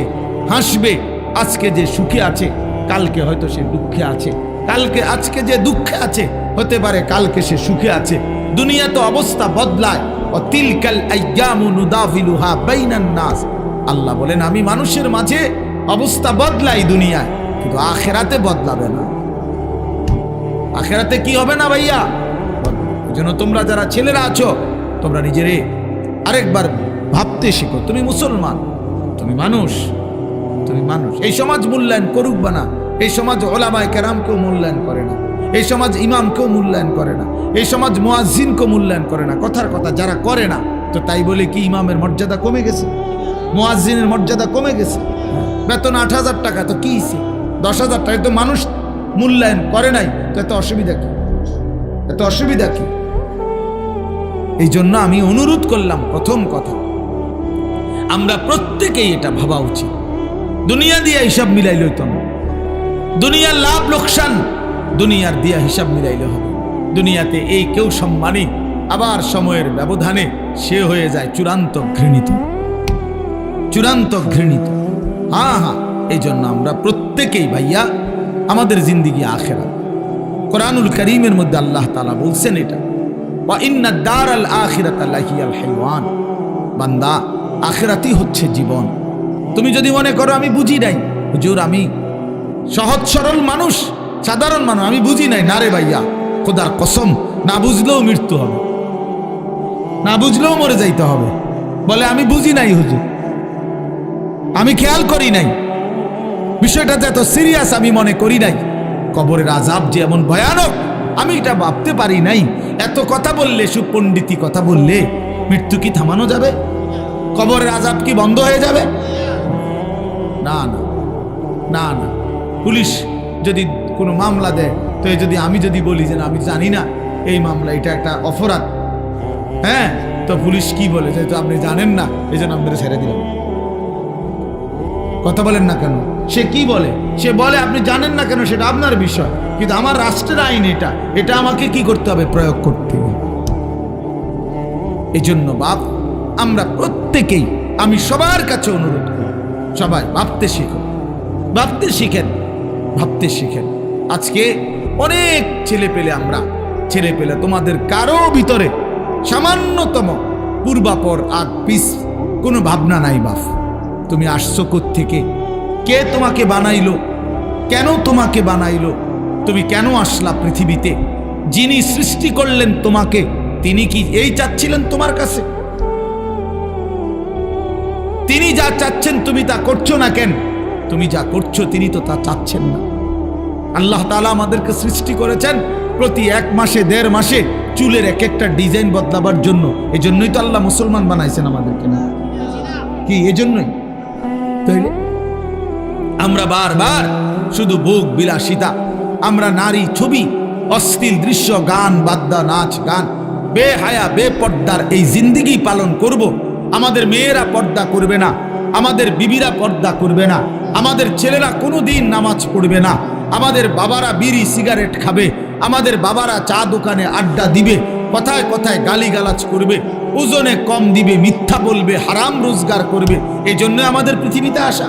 হাসবে। আজকে যে সুখে আছে কালকে হয়তো সে দুঃখে আছে, কালকে আজকে যে দুঃখে আছে হতে পারে কালকে সে সুখে আছে। দুনিয়া তো অবস্থা বদলায়। তিলকাল আইয়ামু নুদাভিলুহা বাইনান নাস। আল্লাহ বলেন আমি মানুষের মাঝে অবস্থা বদলাই দুনিয়ায়, কিন্তু আখিরাতে বদলাবে না। আখিরাতে কি হবে না ভাইয়া? যেন তোমরা যারা ছেলেরা আছো তোমরা নিজেরে আরেকবার ভাবতে শিখো, তুমি মুসলমান, তুমি মানুষ, তুমি মানুষ। এই সমাজ মূল্যায়ন করুক বা না, এই সমাজ ওলামায়ে কেরামকেও মূল্যায়ন করে না, এই সমাজ ইমামকেও মূল্যায়ন করে না, এই সমাজ মুয়াজ্জিনকেও মূল্যায়ন করে না। কথার কথা যারা করে না, তো তাই বলে কি ইমামের মর্যাদা কমে গেছে? মুয়াজ্জিনের মর্যাদা কমে গেছে? বেতন 8,000 টাকা, তো কি 10,000 টাকা তো মানুষ মূল্যায়ন করে নাই, তো এত অসুবিধা কি? এত অসুবিধা কি? এই জন্য আমি অনুরোধ করলাম, প্রথম কথা আমরা প্রত্যেকেই এটা ভাবা উচিত। দুনিয়া দিয়ে হিসাব মিলাইলে হইতো না, দুনিয়ার লাভ লোকসান দুনিয়ার দিয়া হিসাব মিলাইলে হবে। দুনিয়াতে এই কেউ সম্মানী, আবার সময়ের ব্যবধানে সে হয়ে যায় চূড়ান্ত ঘৃণিত, চূড়ান্ত ঘৃণিত। হ্যাঁ হ্যাঁ, এই জন্য আমরা প্রত্যেকেই ভাইয়া আমাদের জিন্দিগি আখিরাত। কোরআনুল কারীমের মধ্যে আল্লাহ তাআলা বলছেন এটা, ওয়া ইন্না দারাল আখিরাতা লাহিয়াল হাইওয়ান। বান্দা, আখিরাতই হচ্ছে জীবন। তুমি যদি মনে করো আমি বুঝি নাই, হুজুর আমি সহজ সরল মানুষ, সাধারণ মানুষ, আমি বুঝি নাই, না রে ভাইয়া, খোদার কসম, না বুঝলেও মৃত্যু হবে, না বুঝলেও মরে যাইতে হবে। বলে আমি বুঝি নাই হুজুর, আমি খেয়াল করি নাই, বিষয়টা যে এত সিরিয়াস আমি মনে করি নাই, কবরের আযাব যে এমন ভয়ানক আমি এটা ভাবতে পারি নাই। এত কথা বললে, সুপণ্ডিতি কথা বললে মৃত্যু কি থামানো যাবে? কবরের আযাব কি বন্ধ হয়ে যাবে? না না না না। পুলিশ যদি কোনো মামলা দেয়, তো যদি আমি যদি বলি যে আমি জানি না এই মামলা, এটা একটা অপরাধ, হ্যাঁ, তো পুলিশ কি বলে, যেহেতু আপনি জানেন না এই জন্য আপনারা ছেড়ে দিলাম। কথা বলেন না কেন? সে কি বলে? সে বলে আপনি জানেন না কেন সেটা আপনার বিষয়, কিন্তু আমার রাষ্ট্রের আইন এটা, এটা আমাকে কি করতে হবে? প্রয়োগ করতে হবে। এই জন্য বাপ, আমরা প্রত্যেকেই, আমি সবার কাছে অনুরোধ করি, সবাই ভাবতে শিখো, ভাবতে শিখেন, ভাবতে শিখেন। আজকে অনেক ছেলে পেলে আমরা ছেলে পেলে তোমাদের কারো ভিতরে সামান্যতম পূর্বাপর আগ পিস কোনো ভাবনা নাই বাপ। তুমি আসছো কোত্থেকে, কে তোমাকে বানাইলো, কেন তোমাকে বানাইলো, তুমি কেন আসলা পৃথিবীতে, যিনি সৃষ্টি করলেন তোমাকে তিনি কি এই চাচ্ছিলেন তোমার কাছে? তিনি যা চাচ্ছেন তুমি তা করছো না কেন? তুমি যা করছো তিনি তো তা চাচ্ছেন না। আল্লাহ তাআলা আমাদেরকে সৃষ্টি করেছেন প্রতি 1 মাসে 1.5 মাসে চুলের এক একটা ডিজাইন বদলাবার জন্য। এই জন্যই তো আল্লাহ মুসলমান বানাইছেন আমাদেরকে, না কি? এজন্যই তাইলে আমরা বারবার শুধু ভোগ বিলাসিতা, আমরা নারী ছবি, অশ্লীল দৃশ্য, গান বাদ্যা, নাচ গান, বেহায়া বেপর্দার এই জিন্দেগি পালন করব। আমাদের মেয়েরা পর্দা করবে না, আমাদের বিবিরা পর্দা করবে না, আমাদের ছেলেরা কোনোদিন নামাজ পড়বে না, আমাদের বাবারা বিড়ি সিগারেট খাবে, আমাদের বাবারা চা দোকানে আড্ডা দিবে, কথায় কথায় গালিগালাজ করবে, ওজনে কম দিবে, মিথ্যা বলবে, হারাম রোজগার করবে। এই জন্য আমাদের পৃথিবীতে আসা,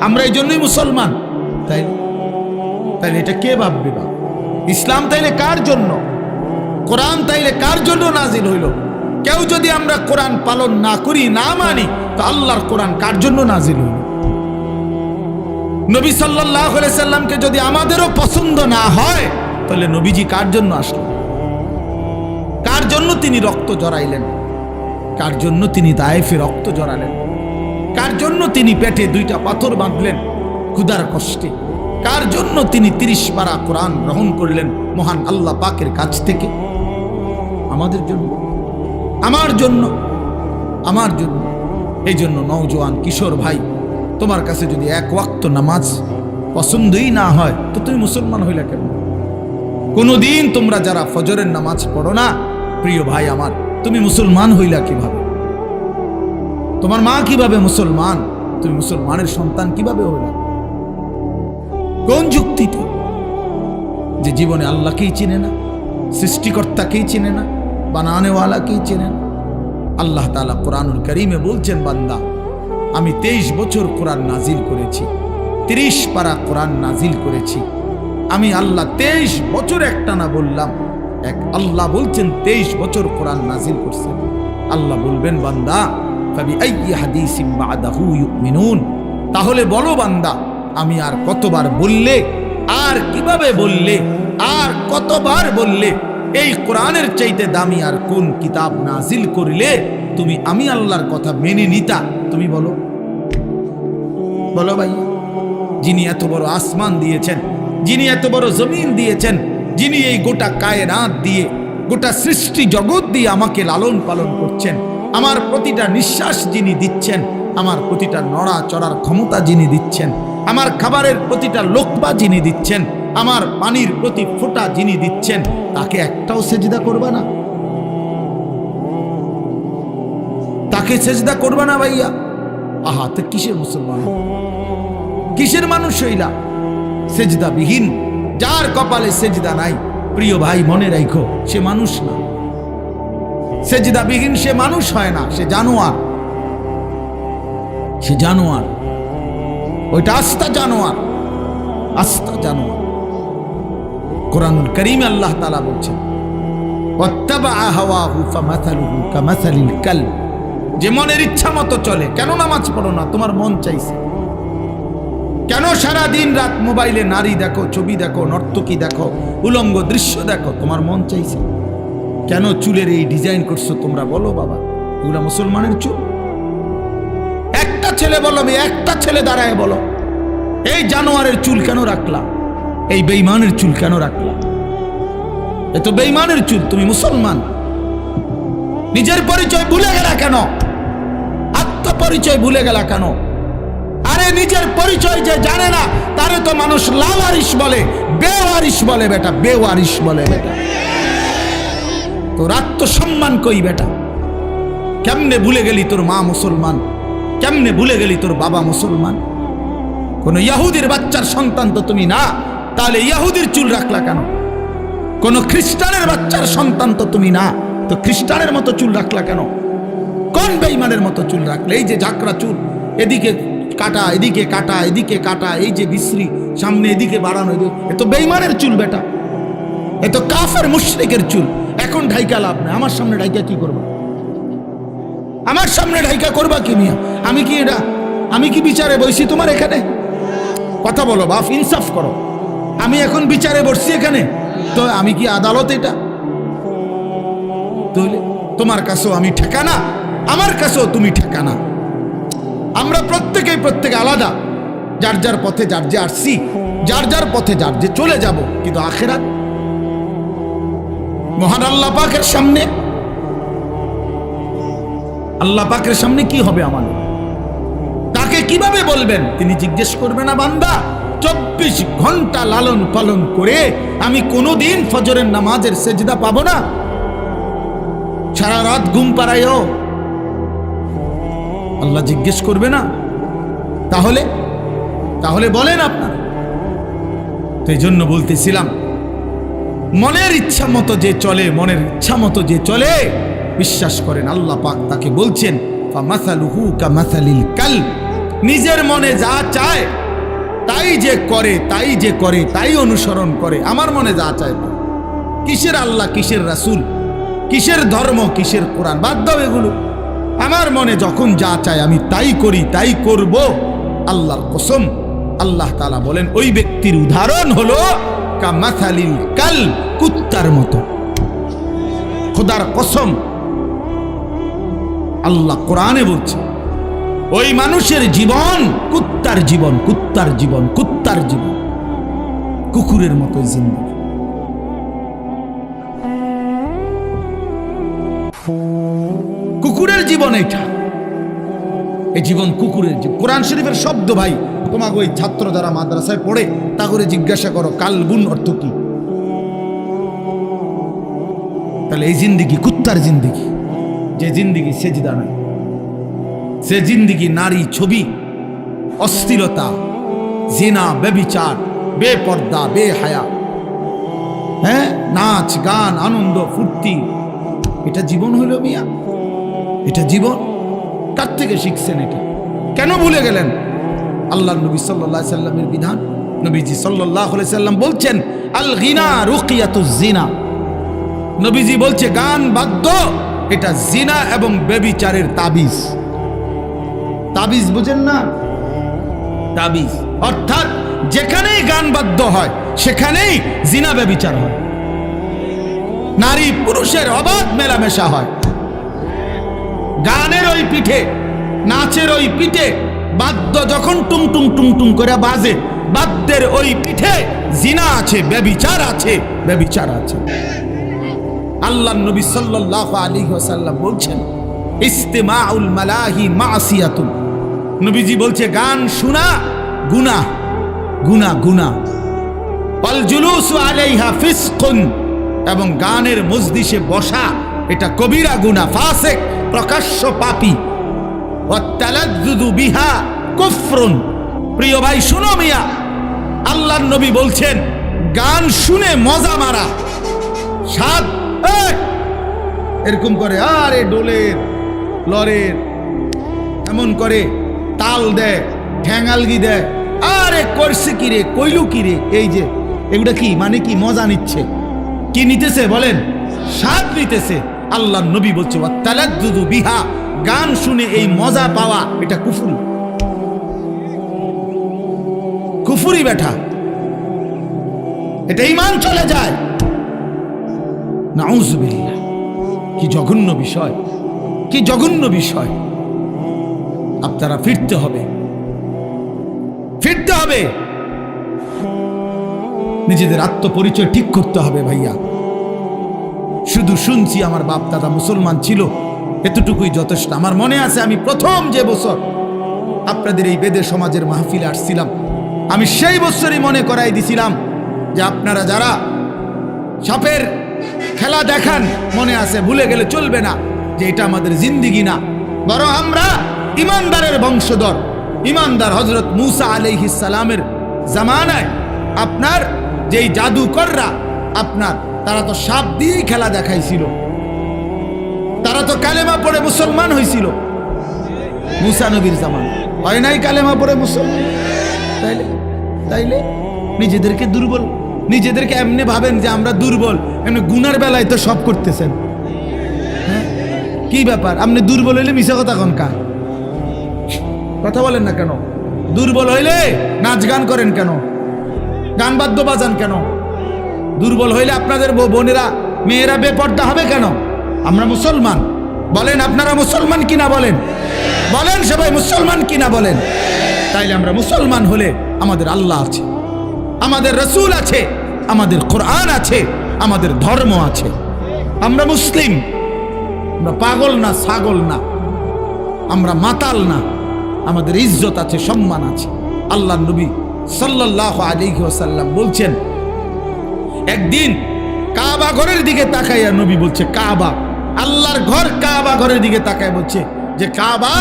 আমরা এই জন্যই মুসলমান। তাইলে এটা কে ভাববে? বা ইসলাম তাইলে কার জন্য? কোরআন তাইলে কার জন্য নাজিল হইল? কেউ যদি আমরা কোরআন পালন না করি, না মানি, তো আল্লাহর কোরআন কার জন্য নাজিল হইল? নবী সাল্লাল্লাহু আলাইহি সাল্লামকে যদি আমাদেরও পছন্দ না হয়, তাহলে নবীজি কার জন্য আসলেন? কার জন্য তিনি রক্ত জড়াইলেন? কার জন্য তিনি তায়েফে রক্ত জড়ালেন? কার জন্য তিনি পেটে 2টা পাথর বাঁধলেন ক্ষুধার কষ্টে? কার জন্য তিনি 30 পারা কোরআন গ্রহণ করলেন মহান আল্লাহ পাকের কাছ থেকে? আমাদের জন্য, আমার জন্য, আমার জন্য। এই জন্য নওজোয়ান কিশোর ভাই, তোমার কাছে যদি 1 ওয়াক্ত নামাজ পছন্দই না হয়, তো তুমি মুসলমান হইলা কেন? কোনদিন তোমরা যারা ফজরের নামাজ পড়ো না, প্রিয় ভাই আমার, তুমি মুসলমান হইলা কিভাবে? তোমার মা কিভাবে মুসলমান? তুমি মুসলমানের সন্তান কিভাবে হইলা? কোন যুক্তিতে? যে জীবনে আল্লাহকেই চিনে না, সৃষ্টিকর্তাকেই চিনে না, বানানেওয়ালাকেই চিনে না। আল্লাহ তাআলা কোরআনুল কারীমে বলছেন, বান্দা আমি 23 বছর কোরআন নাজিল করেছি, 30 পারা কোরআন নাজিল করেছি। আমি আল্লাহ 23 বছর একটানা বললাম, এক আল্লাহ বলছেন 23 বছর কোরআন নাজিল করছেন। আল্লাহ বলবেন, বান্দা ফাবিআইয়ি হাদিসিন বা'দাহু ইউমিনুন, তাহলে বলো বান্দা, আমি আর কতবার বললে, আর কিভাবে বললে, আর কতবার বললে এই কোরআনের চাইতে দামি আর কোন কিতাব নাজিল করিলে তুমি আমি আল্লাহর কথা মেনে নিতা? তুমি বলো, বলো ভাই। যিনি এত বড় আসমান দিয়েছেন, যিনি এত বড় জমিন দিয়েছেন, যিনি এই গোটা কায়নাত দিয়ে, গোটা সৃষ্টি জগৎ দিয়ে আমাকে লালন পালন করছেন, আমার প্রতিটা নিঃশ্বাস যিনি দিচ্ছেন, আমার প্রতিটা নড়া চড়ার ক্ষমতা যিনি দিচ্ছেন, আমার খাবারের প্রতিটা লোকমা যিনি দিচ্ছেন, আমার পানির প্রতি ফোঁটা যিনি দিচ্ছেন, তাকে একটাও সেজদা করবে না? তাকে সেজদা করবে না ভাইয়া? আহা, তো কিসের মুসলমান, কিসের মানুষ হইলা? সেজদা বিহীন, যার কপালে সেজদা নাই, প্রিয় ভাই মনে রাখো, সে মানুষ না। সেজদা বিহীন সে মানুষ হয় না, সে জানোয়ার। সে জানোয়ার, ওইটা আস্তা জানোয়ার, আস্তা জানোয়ার। কোরআনুল কারীমে আল্লাহ তাআলা বলছেন, ওয়াত্তাবা হাওয়াহু ফামাসালুহু কামাসালিল কালব, যে মনের ইচ্ছা মতো চলে। কেন নামাজ পড়ো না? তোমার মন চাইছে। কেন সারা দিন রাত মোবাইলে নারী দেখো, ছবি দেখো, নর্তকী দেখো, উলঙ্গ দৃশ্য দেখো? তোমার মন চাইছে। কেন চুলের এই ডিজাইন করছো তোমরা? বলো বাবা, এগুলা মুসলমানের চুল? একটা ছেলে বলো, একটা ছেলে দাঁড়ায় বলো, এই জানোয়ারের চুল কেন রাখলা? এই বেঈমানের চুল কেন রাখলা? এ তো বেঈমানের চুল। তুমি মুসলমান, নিজের পরিচয় ভুলে গেলা কেন? আত্মপরিচয় ভুলে গেলা কেন? আরে নিজের পরিচয় যে জানে না, তারে তো মানুষ লাওয়ারিশ বলে, বেওয়ারিশ বলে বেটা, বেওয়ারিশ বলে বেটা। তোর আত্মসম্মান কই বেটা? কেমনে ভুলে গেলি তোর মা মুসলমান? কেমনে ভুলে গেলি তোর বাবা মুসলমান? কোন ইহুদির বাচ্চার সন্তান তো তুমি না, তাহলে ইহুদির চুল রাখলা কেন? কোন খ্রিস্টানের বাচ্চার সন্তান তো তুমি না, তো খ্রিস্টানের মতো চুল রাখলা কেন? কোন বেঈমানের মতো চুল রাখলে? এই যে ঝাঁকড়া চুল, এদিকে কাটা, এদিকে কাটা, এদিকে কাটা, এই যে বিশ্রী, সামনে এদিকে বাড়ানো, এ তো বেঈমানের চুল বেটা। এ তো কাফের মুশরিকের চুল। এখন ঢাইকা লাভ নাই, আমার সামনে ঢাইকা কি করবা? আমার সামনে ঢাইকা করবা কি মিয়া? আমি কি বিচারে বইছি তোমার এখানে? কথা বলো বাপ, ইনসাফ করো। আমি এখন বিচারে বসছি এখানে, তো আমি কি আদালত? এটা তাহলে তোমার কাছেও আমি ঠেকানা, আমার কাছেও তুমি ঠেকানা। আমরা প্রত্যেকে আলাদা, যার যার পথে যার যে আসছি, যার যার পথে যার যে চলে যাব। কিন্তু আখিরাত মহান আল্লাহ পাকের সামনে, আল্লাহ পাকের সামনে কি হবে আমাদের? তাকে কিভাবে বলবেন? তিনি জিজ্ঞেস করবে না, বান্দা 24 ঘন্টা লালন পালন করে আমি কোনোদিন ফজরের নামাজের সেজদা পাবো না? সারা রাত ঘুম পাড়ায়ও আল্লাহ জিজ্ঞেস করবে না? তাহলে বলেন আপনার। তো এই জন্য বলতেছিলাম, মনের ইচ্ছা মতো যে চলে, মনের ইচ্ছা মতো যে চলে, বিশ্বাস করেন আল্লাহ পাক তাকে বলছেন ফামাসালুহু কামাসালিল কালব। নিজের মনে যা চায় তাই যে করে তাই অনুসরণ করে। আমার মনে যা চায়, কিসের আল্লাহ, কিসের রাসূল, কিসের ধর্ম, কিসের কোরআন, বাদ দাও এগুলো। আমার মনে যখন যা চায় আমি তাই করি, তাই করব। আল্লাহর কসম, আল্লাহ তাআলা বলেন ওই ব্যক্তির উদাহরণ হলো কামাসালিল কালব, কুত্তার মতো। খোদার কসম, আল্লাহ কোরআনে বলছে ওই মানুষের জীবন কুত্তার জীবন, কুকুরের মতো জিন্দেগি। কুকুরের জীবন এটা, এই জীবন কুকুরের জীবন। কোরআন শরীফের শব্দ ভাই, তোমাকে ওই ছাত্র যারা মাদ্রাসায় পড়ে তা করে জিজ্ঞাসা করো কালবুন অর্থ কি। তাহলে এই জিন্দিগি কুত্তার জিন্দিগি, যে জিন্দিগি সেজদা নাই, সে জিন্দিগি নারী ছবি, অশ্লীলতা, জিনা, ব্যভিচার, বেপর্দা, বেহায়া, নাচ গান, আনন্দ ফুর্তি, এটা জীবন হইল মিয়া? এটা জীবন? কার থেকে শিখছেন এটা? কেন ভুলে গেলেন আল্লাহ নবী সাল্লাল্লাহু আলাইহি সাল্লামের বিধান? নবীজি সাল্লাল্লাহু আলাইহি সাল্লাম বলছেন আল গিনা রুকিয়াতুজ জিনা। নবীজি বলছে গান বাদ্য এটা জিনা এবং ব্যভিচারের তাবিজ। তাবিজ বুঝেন না? তাবিজ অর্থাৎ যেখানেই গান বাদ্য হয় সেখানেই জিনা ব্যভিচার হয়, নারী পুরুষের অবাধ মেলামেশা হয়। গানের ওই পিঠে, নাচের ওই পিঠে বাদ্য যখন টুং টুং টুং টুং করে বাজে, বাদ্যের ওই পিঠে জিনা আছে, ব্যভিচার আছে, ব্যভিচার আছে। আল্লাহ নবী সাল্লাল্লাহু আলাইহি ওয়াসাল্লাম বলছেন ইস্তিমাউল মালাহি মাসিয়াতুন। নবীজি বলছে গান শোনা গুনাহ, গুনাহ, গুনাহ। ওয়াল জুলুসু আলাইহা ফিসকুন, এবং গানের মজলিসে বসা এটা কবিরা গুনাহ, ফাসিক, প্রকাশ্য পাপী। ওয়াত তালাজ্জুযু বিহা কুফরুন। প্রিয় ভাই শুনো মিয়া, আল্লাহর নবী বলছেন গান শুনে মজা মারা, সাত এরকম করে আরে ডোলের লরের এমন করে তাল দেয়, ঠ্যাঙালগি দেয়, আরে করছে কি রে, কইলু কি রে, এই যে এগুলা কি মানে কি মজা নিচ্ছে, কি নিতেছে বলেন? স্বাদ নিতেছে। আল্লাহ নবী বলছে ওয়াতালাজ্জুযু বিহা, গান শুনে এই মজা পাওয়া এটা কুফর, কুফরি বেটা, এটা ঈমান চলে যায়। নাউযুবিল্লাহ, কি জঘন্য বিষয়, কি জঘন্য বিষয়। আপনারা ফিরতে হবে, ফিরতে হবে, নিজেদের আত্মপরিচয় ঠিক করতে হবে ভাইয়া। শুধু শুনছি আমার বাপ দাদা মুসলমান ছিল, এতটুকুই যথেষ্ট। আমার মনে আছে আমি প্রথম যে বছর আপনাদের এই বেদে সমাজের মাহফিলে আসছিলাম, আমি সেই বছরই মনে করাই দিছিলাম যে আপনারা যারা সাপের খেলা দেখান, মনে আছে, ভুলে গেলে চলবে না যে এটা আমাদের জিন্দিগি না, বরং আমরা ইমানদারের বংশধর। ইমানদার হযরত মূসা আলাইহিস সালামের জামানায় আপনার যেই জাদুকররা আপনার, তারা তো সাপ দিয়েই খেলা দেখাইছিল, তারা তো কালেমা পড়ে মুসলমান হয়েছিল মূসা নবীর জামানায়, হয় নাই কালেমা পড়ে মুসলমান? তাইলে নিজেদেরকে দুর্বল নিজেদেরকে এমনি ভাবেন যে আমরা দুর্বল, এমনি গুনার বেলায় তো সব করতেছেন। হ্যাঁ, কি ব্যাপার? আপনি দুর্বল হইলে মিশা কথা কোন কা কথা বলেন না কেন? দুর্বল হইলে নাচ গান করেন কেন? গান বাদ্য বাজান কেন? দুর্বল হইলে আপনাদের বোনেরা মেয়েরা বেপর্দা হবে কেন? আমরা মুসলমান, বলেন আপনারা মুসলমান কিনা বলেন? বলেন সবাই মুসলমান কিনা বলেন? তাইলে আমরা মুসলমান হলে আমাদের আল্লাহ আছে, আমাদের রসুল আছে, আমাদের কোরআন আছে, আমাদের ধর্ম আছে। আমরা মুসলিম, আমরা পাগল না, ছাগল না, আমরা মাতাল না, আমাদের ইজ্জত আছে, সম্মান আছে। আল্লাহ নবী সাল্লাল্লাহু আলাইহি ওয়াসাল্লাম বলছেন, একদিন কাবা ঘরের দিকে তাকাইয়া নবী বলছে, কাবা, আল্লাহর ঘর কাবা ঘরের দিকে তাকায় বলছে যে কাবা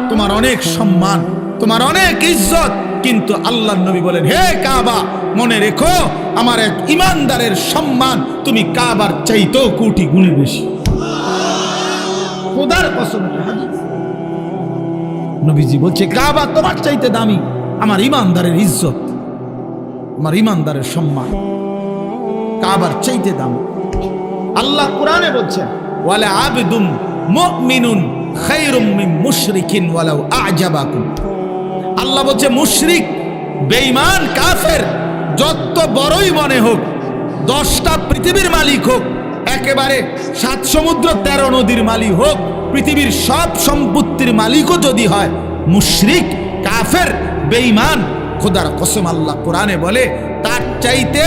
তোমার অনেক সম্মান, তোমার অনেক ইজ্জত, কিন্তু আল্লাহর নবী বলেন, হে কাবা, মনে রেখো আমার এক ইমানদারের সম্মান তুমি কাবার চাইতেও কোটি গুণ বেশি। খোদার কসম, নবীজি বলছে কাবা তোমার চাইতে দামি, আমার ইমানদারের ইজ্জত, আমার ইমানদারের সম্মান কাবার চাইতে দামি। আল্লাহ কোরআনে বলছেন, ওয়ালা আবদুম মুমিনুন খায়রুম মিন মুশরিকিন ওয়ালাউ আ'জাবাকুম। আল্লাহ বলছে মুশরিক, বেঈমান, কাফের যত বড়ই মনে হোক, 10টা পৃথিবীর মালিক হোক, একেবারে 7 সমুদ্র 13 নদীর মালিক হোক, পৃথিবীর সব সম্পত্তির মালিকও যদি হয়, মুশরিক, কাফের, বেঈমান, খোদার কসম আল্লাহ কোরআনে বলে তার চাইতে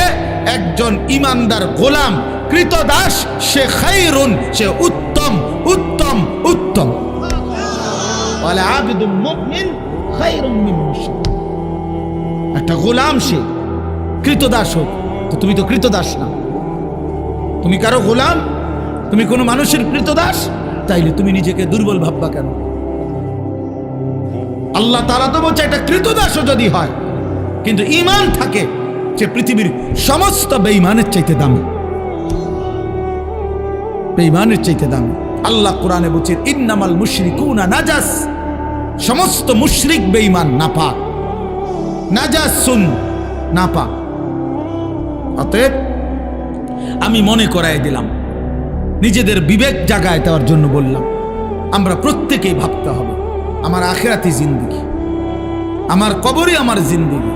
একজন ইমানদার গোলাম, কৃতদাস, সে খায়রুন, সে উত্তম, উত্তম, উত্তম। ওয়ালা আবদুম মুমিন খায়রুম মিন মুশরিক। একটা গোলাম সে কৃতদাস হোক, তো তুমি তো কৃতদাস না, তুমি কারো গোলাম, তুমি কোনো মানুষের কৃতদাস, তাইলে তুমি নিজেকে দুর্বল ভাববা কেন? আল্লাহ তাআলা তো বলছে এটা কৃতদাসও যদি হয়, কিন্তু ঈমান থাকে, সে পৃথিবীর সমস্ত বেঈমানের চাইতে দামি, বেঈমানের চাইতে দামি। আল্লাহ কোরআনে বলছেন, ইন্নামাল মুশরিকুনা নাজাস, সমস্ত মুশরিক বেঈমান, নাপাক, নাজাসুন, নাপাক। অতএব আমি মনে করাই দিলাম, নিজেদের বিবেক জাগায় দেওয়ার জন্য বললাম, আমরা প্রত্যেকেই ভাবতে হবে আমার আখিরাতি জিন্দেগি, আমার কবরই আমার জিন্দেগি।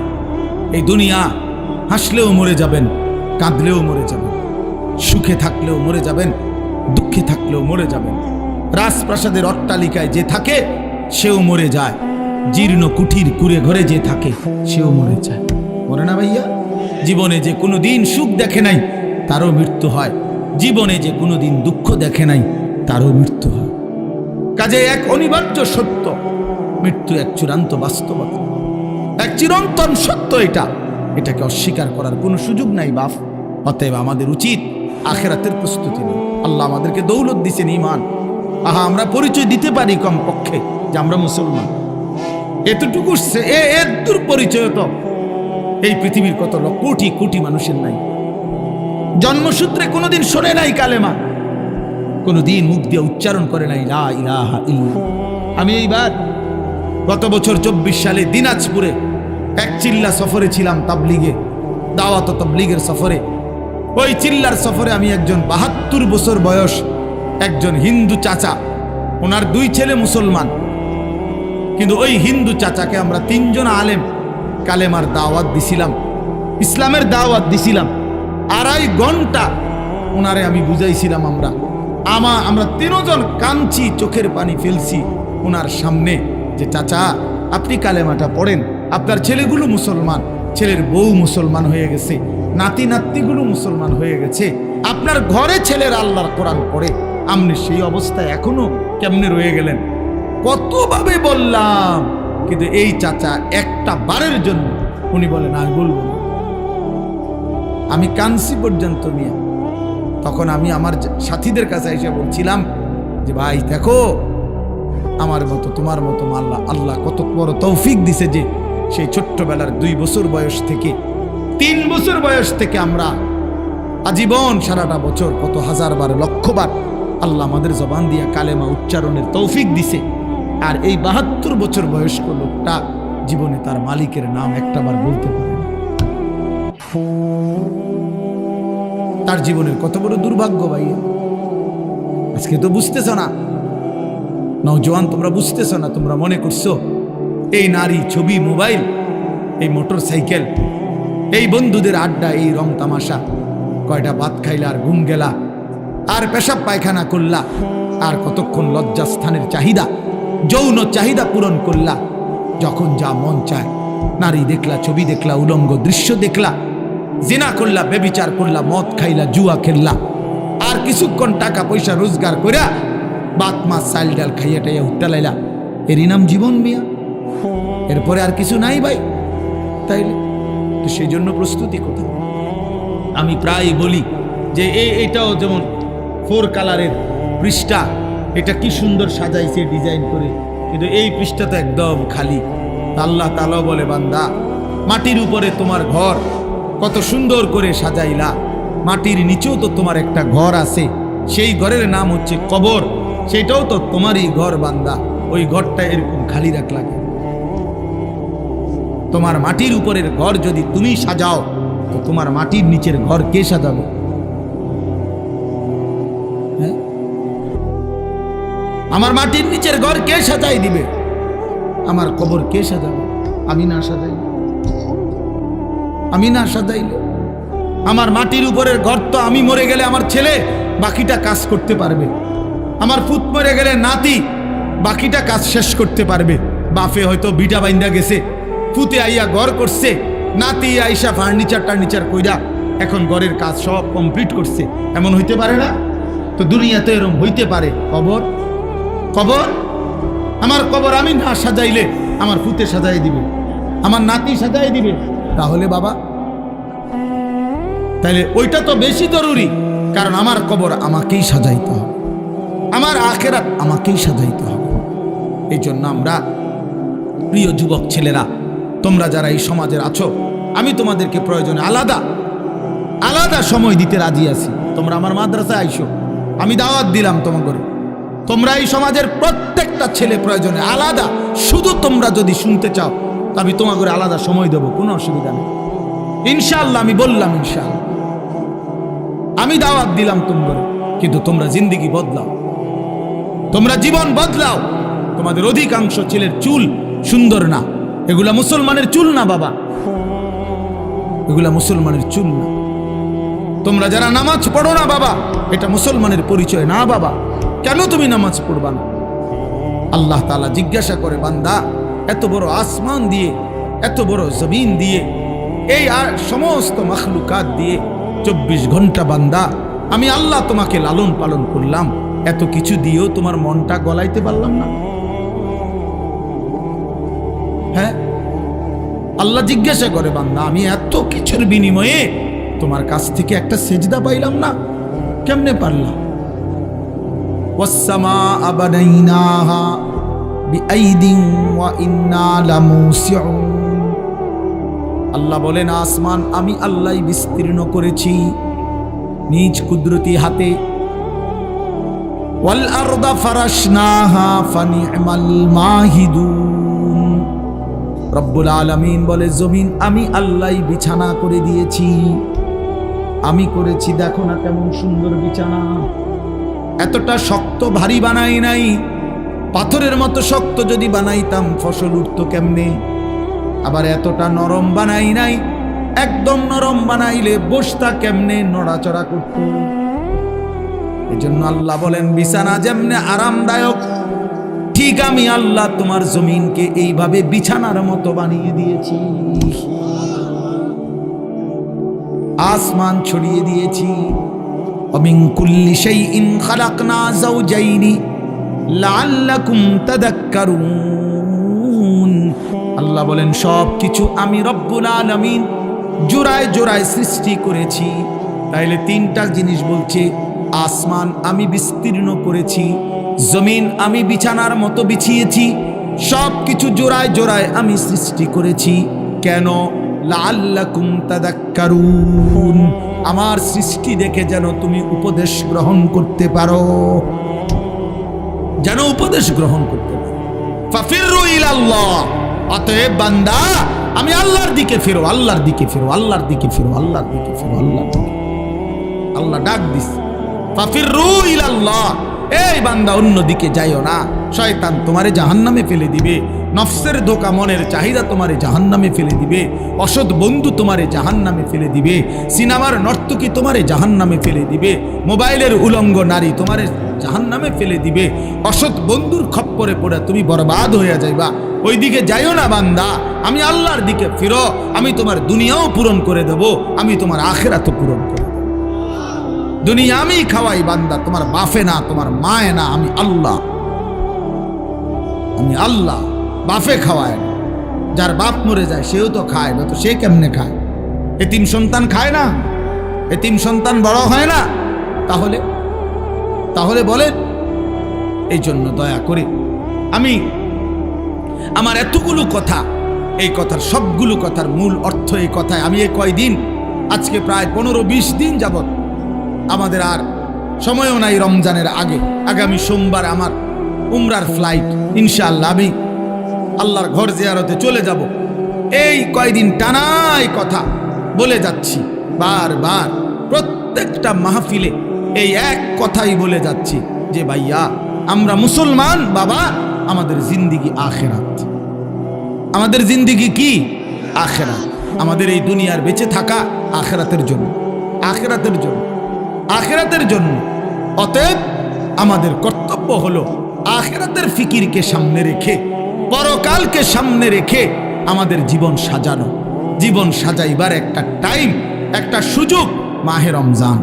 এই দুনিয়া হাসলেও মরে যাবেন, কাঁদলেও মরে যাবেন, সুখে থাকলেও মরে যাবেন, দুঃখে থাকলেও মরে যাবেন। রাজপ্রাসাদের অট্টালিকায় যে থাকে সেও মরে যায়, জীর্ণ কুঠির কুড়ে ঘরে যে থাকে সেও মরে যায়, মরে না ভাইয়া? জীবনে যে কোনো দিন সুখ দেখে নাই তারও মৃত্যু হয়, জীবনে যে কোনো দিন দুঃখ দেখে নাই তারও মৃত্যু হয়। কাজে এক অনিবার্য সত্য, মৃত্যু এক চূড়ান্ত বাস্তবতা, এক চিরন্তন সত্য। এটাকে অস্বীকার করার কোনো সুযোগ নাই বাপ। অতএব আমাদের উচিত আখিরাতের প্রস্তুতি নেই। আল্লাহ আমাদেরকে দৌলত দিয়েছেন, ঈমান। আহা, আমরা পরিচয় দিতে পারি কম পক্ষে যে আমরা মুসলমান, এতটুকু এর দূর পরিচয় তো এই পৃথিবীর কত কোটি কোটি মানুষের নাই। জন্মসূত্রে কোনোদিন শোনে নাই কালেমা, কোনোদিন মুখ দিয়ে উচ্চারণ করে নাই লা ইলাহা ইল্লাল্লাহ। আমি এইবার গত বছর 24 সালে দিনাজপুরে এক চিল্লা সফরে ছিলাম, তাবলিগে, দাওয়াত তাবলিগের সফরে। ওই চিল্লার সফরে আমি একজন 72 বছর বয়স একজন হিন্দু চাচা, ওনার 2 ছেলে মুসলমান, কিন্তু ওই হিন্দু চাচাকে আমরা 3 জন আলেম কালেমার দাওয়াত দিছিলাম, ইসলামের দাওয়াত দিছিলাম। 2.5 ঘন্টা ওনারে আমি বুঝাইছিলাম। আমরা 3 জন কাঁদছি, চোখের পানি ফেলছি ওনার সামনে, যে চাচা আপনি কালেমাটা পড়েন, আপনার ছেলেগুলো মুসলমান, ছেলের বউ মুসলমান হয়ে গেছে, নাতি নাতনিগুলো মুসলমান হয়ে গেছে, আপনার ঘরে ছেলের আল্লাহর কোরআন পড়ে, আপনি সেই অবস্থায় এখনো কেমনে রয়ে গেলেন? কতভাবে বললাম, কিন্তু এই চাচা একটা বারের জন্য উনি বলেন আমি বলবো না। আমি কানসি পর্যন্ত নিয়ে তখন আমি আমার সাথীদের কাছে এসে বলছিলাম যে ভাই দেখো, আমার মতো তোমার মতো আল্লাহ কত বড় তৌফিক দিছে যে সেই ছোট্টবেলার 2 বছর বয়স থেকে 3 বছর বয়স থেকে আমরা আজীবন সারাটা বছর কত হাজারবার লক্ষবার আল্লাহ আমাদের জবান দিয়ে কালেমা উচ্চারণের তৌফিক দিছে। আর এই 72 বছর বয়স্ক লোকটা জীবনে তার মালিকের নাম একটাবার বলতে পারে না। তার জীবনের কত বড় দুর্ভাগ্য ভাইয়া। আজকে তো বুঝতেছ না, নওজোয়ান তোমরা বুঝতেছ না, তোমরা মনে করছো এই নারী, ছবি, মোবাইল, এই মোটর সাইকেল, এই বন্ধুদের আড্ডা, এই রং তামাশা, কয়টা ভাত খাইলা আর ঘুম গেলা আর পেশাব পায়খানা করলা আর কতক্ষণ লজ্জাস্থানের চাহিদা, যৌন চাহিদা পূরণ করলা, যখন যা মন চায় নারী দেখলা, ছবি দেখলা, উলঙ্গ দৃশ্য দেখলা, জিনা করলা, বেবিচার করলা, মদ খাইলা, জুয়া খেললা, আর কিছুক্ষণ টাকা পয়সা রোজগার কইরা ভাত মাছ চাল ডাল খাইয়া টাইয়া উঠতে লাইলা, এরই নাম জীবন মিয়া? এরপরে আর কিছু নাই ভাই। তাইলে তো সেই জন্য প্রস্তুতি কোথায়? আমি প্রায় বলি যে এটাও যেমন 4 কালারের পৃষ্ঠা, এটা কি সুন্দর সাজাইছে ডিজাইন করে, কিন্তু এই পৃষ্ঠা তো একদম খালি। আল্লাহ তাআলা বলে, বান্দা মাটির উপরে তোমার ঘর কত সুন্দর করে সাজাইলা, মাটির নিচেও তো তোমার একটা ঘর আছে, সেই ঘরের নাম হচ্ছে কবর, সেটাও তো তোমারই ঘর বান্দা, ওই ঘরটা এরকম খালি রাখলা কেন? তোমার মাটির উপরের ঘর যদি তুমি সাজাও, তো তোমার মাটির নিচের ঘর কে সাজাবে? হ্যাঁ, আমার মাটির নিচের ঘর কে সাজাই দিবে? আমার কবর কে সাজাবে? আমি না সাজাইলে, আমি না সাজাইলে আমার মাটির উপরের ঘর তো আমি মরে গেলে আমার ছেলে বাকিটা কাজ করতে পারবে, আমার পুত মরে গেলে নাতি বাকিটা কাজ শেষ করতে পারবে। বাপে হয়তো বিটা বাইন্দা গেছে, পুতে আইয়া ঘর করছে, নাতি আইসা ফার্নিচার কইরা এখন ঘরের কাজ সব কমপ্লিট করছে, এমন হইতে পারে না? তো দুনিয়াতে এরকম হইতে পারে। কবর, কবর, আমার কবর আমি না সাজাইলে আমার পুতে সাজাই দিবে, আমার নাতি সাজাই দিবে। তাহলে বাবা, তাইলে ওইটা তো বেশি জরুরি, কারণ আমার কবর আমাকেই সাজাইতে হবে, আমার আখিরাত আমাকেই সাজাইতে হবে। এই জন্য আমরা, প্রিয় যুবক ছেলেরা, তোমরা যারা এই সমাজের আছো, আমি তোমাদেরকে প্রয়োজনে আলাদা আলাদা সময় দিতে রাজি আছি। তোমরা আমার মাদ্রাসায় আইসো, আমি দাওয়াত দিলাম তোমাদের। তোমরা এই সমাজের প্রত্যেকটা ছেলে প্রয়োজনে আলাদা, শুধু তোমরা যদি শুনতে চাও আমি তোমাদের আলাদা সময় দেবো, কোনো অসুবিধা নেই ইনশাআল্লাহ। আমি বললাম ইনশাআল্লাহ, আমি দাওয়াত দিলাম তোমাদের, কিন্তু তোমরা জিন্দেগি বদলাও, তোমরা জীবন বদলাও। তোমাদের অধিকাংশ ছেলের চুল সুন্দর না, এগুলা মুসলমানের চুল না বাবা, এগুলা মুসলমানের চুল না। তোমরা যারা নামাজ পড়ো না বাবা, এটা মুসলমানের পরিচয় না বাবা। কেন তুমি নামাজ পড়বা না? আল্লাহ তাআলা জিজ্ঞাসা করে, বান্দা এত বড় আসমান দিয়ে, এত বড় জমিন দিয়ে, এই সমস্ত মাখলুকাত দিয়ে 24 ঘন্টা বান্দা আমি আল্লাহ তোমাকে লালন পালন করলাম, এত কিছু দিয়েও তোমার মনটা গলাইতে পারলাম না? হ্যাঁ, আল্লাহ জিজ্ঞাসা করে, বান্দা আমি এত কিছুর বিনিময়ে তোমার কাছ থেকে একটা সেজদা পাইলাম না, কেমনে পারলাম? ওয়াস-সামাআ বানাইনাহা বিআইদিন ওয়া ইন্না লামুসিউন। আল্লাহ বলেন, আসমান আমি আল্লাহই বিস্তীর্ণ করেছি নিজ কুদরতি হাতে। ওয়াল আরদা ফারাশনাহা ফানি'মাল মাহিদুন। রব্বুল আলামিন বলে, জমিন আমি আল্লাহই বিছানা করে দিয়েছি, আমি করেছি, দেখো না কেমন সুন্দর বিছানা। এতটা শক্ত ভারী বানাই নাই, পাথরের মতো শক্ত যদি বানাইতাম ফসল উঠতো কেমনে? আবার এতটা নরম বানাই নাই, একদম নরম বানাইলে বসতা কেমনে, নড়াচড়া করতো। এজন্য আল্লাহ বলেন, বিছানা যেমনে আরামদায়ক, ঠিক আমি আল্লাহ তোমার জমিনকে এইভাবে বিছানার মতো বানিয়ে দিয়েছি, আসমান ছড়িয়ে দিয়েছি। ومن كل شيء خلقنا زوجين لعلكم تذكرون। আল্লাহ বলেন, সব কিছু আমি রব্বুল আলামিন জোড়ায় জোড়ায় সৃষ্টি করেছি। তাইলে 3টা জিনিস বলছে, আসমান আমি বিস্তীর্ণ করেছি, জমিন আমি বিছানার মতো বিছিয়েছি, সব কিছু জোড়ায় জোড়ায় আমি সৃষ্টি করেছি। কেন? লাআল্লাকুম তাযাক্কারুন, আমার সৃষ্টি দেখে যেন তুমি উপদেশ গ্রহণ করতে পারো, যেন উপদেশ গ্রহণ করতে পারো। ফাফিরু ইলাল্লাহ, অতএব বান্দা আমি আল্লাহর দিকে ফিরো, আল্লাহর দিকে ফিরো, আল্লাহর দিকে ফিরো, আল্লাহর দিকে ফিরো, আল্লাহর দিকে। আল্লাহ ডাক দিস, ফাফিরু ইলাল্লাহ, এই বান্দা অন্যদিকে যাইও না, শয়তান তোমারে জাহান্নামে ফেলে দিবে, নফসের ধোঁকা, মনের চাহিদা তোমারে জাহান্নামে ফেলে দিবে, অসৎ বন্ধু তোমারে জাহান্নামে ফেলে দিবে, সিনেমার নর্তকী তোমারে জাহান্নামে ফেলে দিবে, মোবাইলের উলঙ্গ নারী তোমারে জাহান্নামে ফেলে দিবে, অসৎ বন্ধুর খপ্পরে পড়ে তুমি বরবাদ হয়ে যাইবা। ওই দিকে যাইও না বান্দা, আমি আল্লাহর দিকে ফিরো, আমি তোমার দুনিয়াও পূরণ করে দেব, আমি তোমার আখিরাতও পূরণ করে দেব। দুনিয়া আমি খাওয়াই বান্দা, তোমার বাপে না, তোমার মায়ে না, আমি আল্লাহ, আমি আল্লাহ। বাপে খাওয়ায় না, যার বাপ মরে যায় সেও তো খায় না, তো সে কেমনে খায়? এতিম সন্তান খায় না, এতিম সন্তান বড় হয় না, তাহলে তাহলে বলেন। এই জন্য দয়া করে আমি আমার এতগুলো কথা, এই কথার সবগুলো কথার মূল অর্থ এই কথায়, আমি এই কয়দিন, আজকে প্রায় 15-20 দিন যাবত, আমাদের আর সময়ও নাই রমজানের আগে, আগামী সোমবার আমার উমরার ফ্লাইট, ইনশাআল্লাহ আমি আল্লাহর ঘর জিয়ারতে চলে যাব। এই কয়দিন টানাই কথা বলে যাচ্ছি, বারবার প্রত্যেকটা মাহফিলে এই এক কথাই বলে যাচ্ছি যে ভাইয়া আমরা মুসলমান বাবা, আমাদের জিন্দিগি আখেরাত, আমাদের জিন্দিগি কি? আখেরাত। আমাদের এই দুনিয়ার বেঁচে থাকা আখেরাতের জন্য, আখেরাতের জন্য, আখেরাতের জন্য। অতএব আমাদের কর্তব্য হলো আখেরাতের ফিকিরকে সামনে রেখে, পরকালকে সামনে রেখে আমাদের জীবন সাজানো। জীবন সাজাইবার একটা টাইম, একটা সুযোগ মাহে রমজান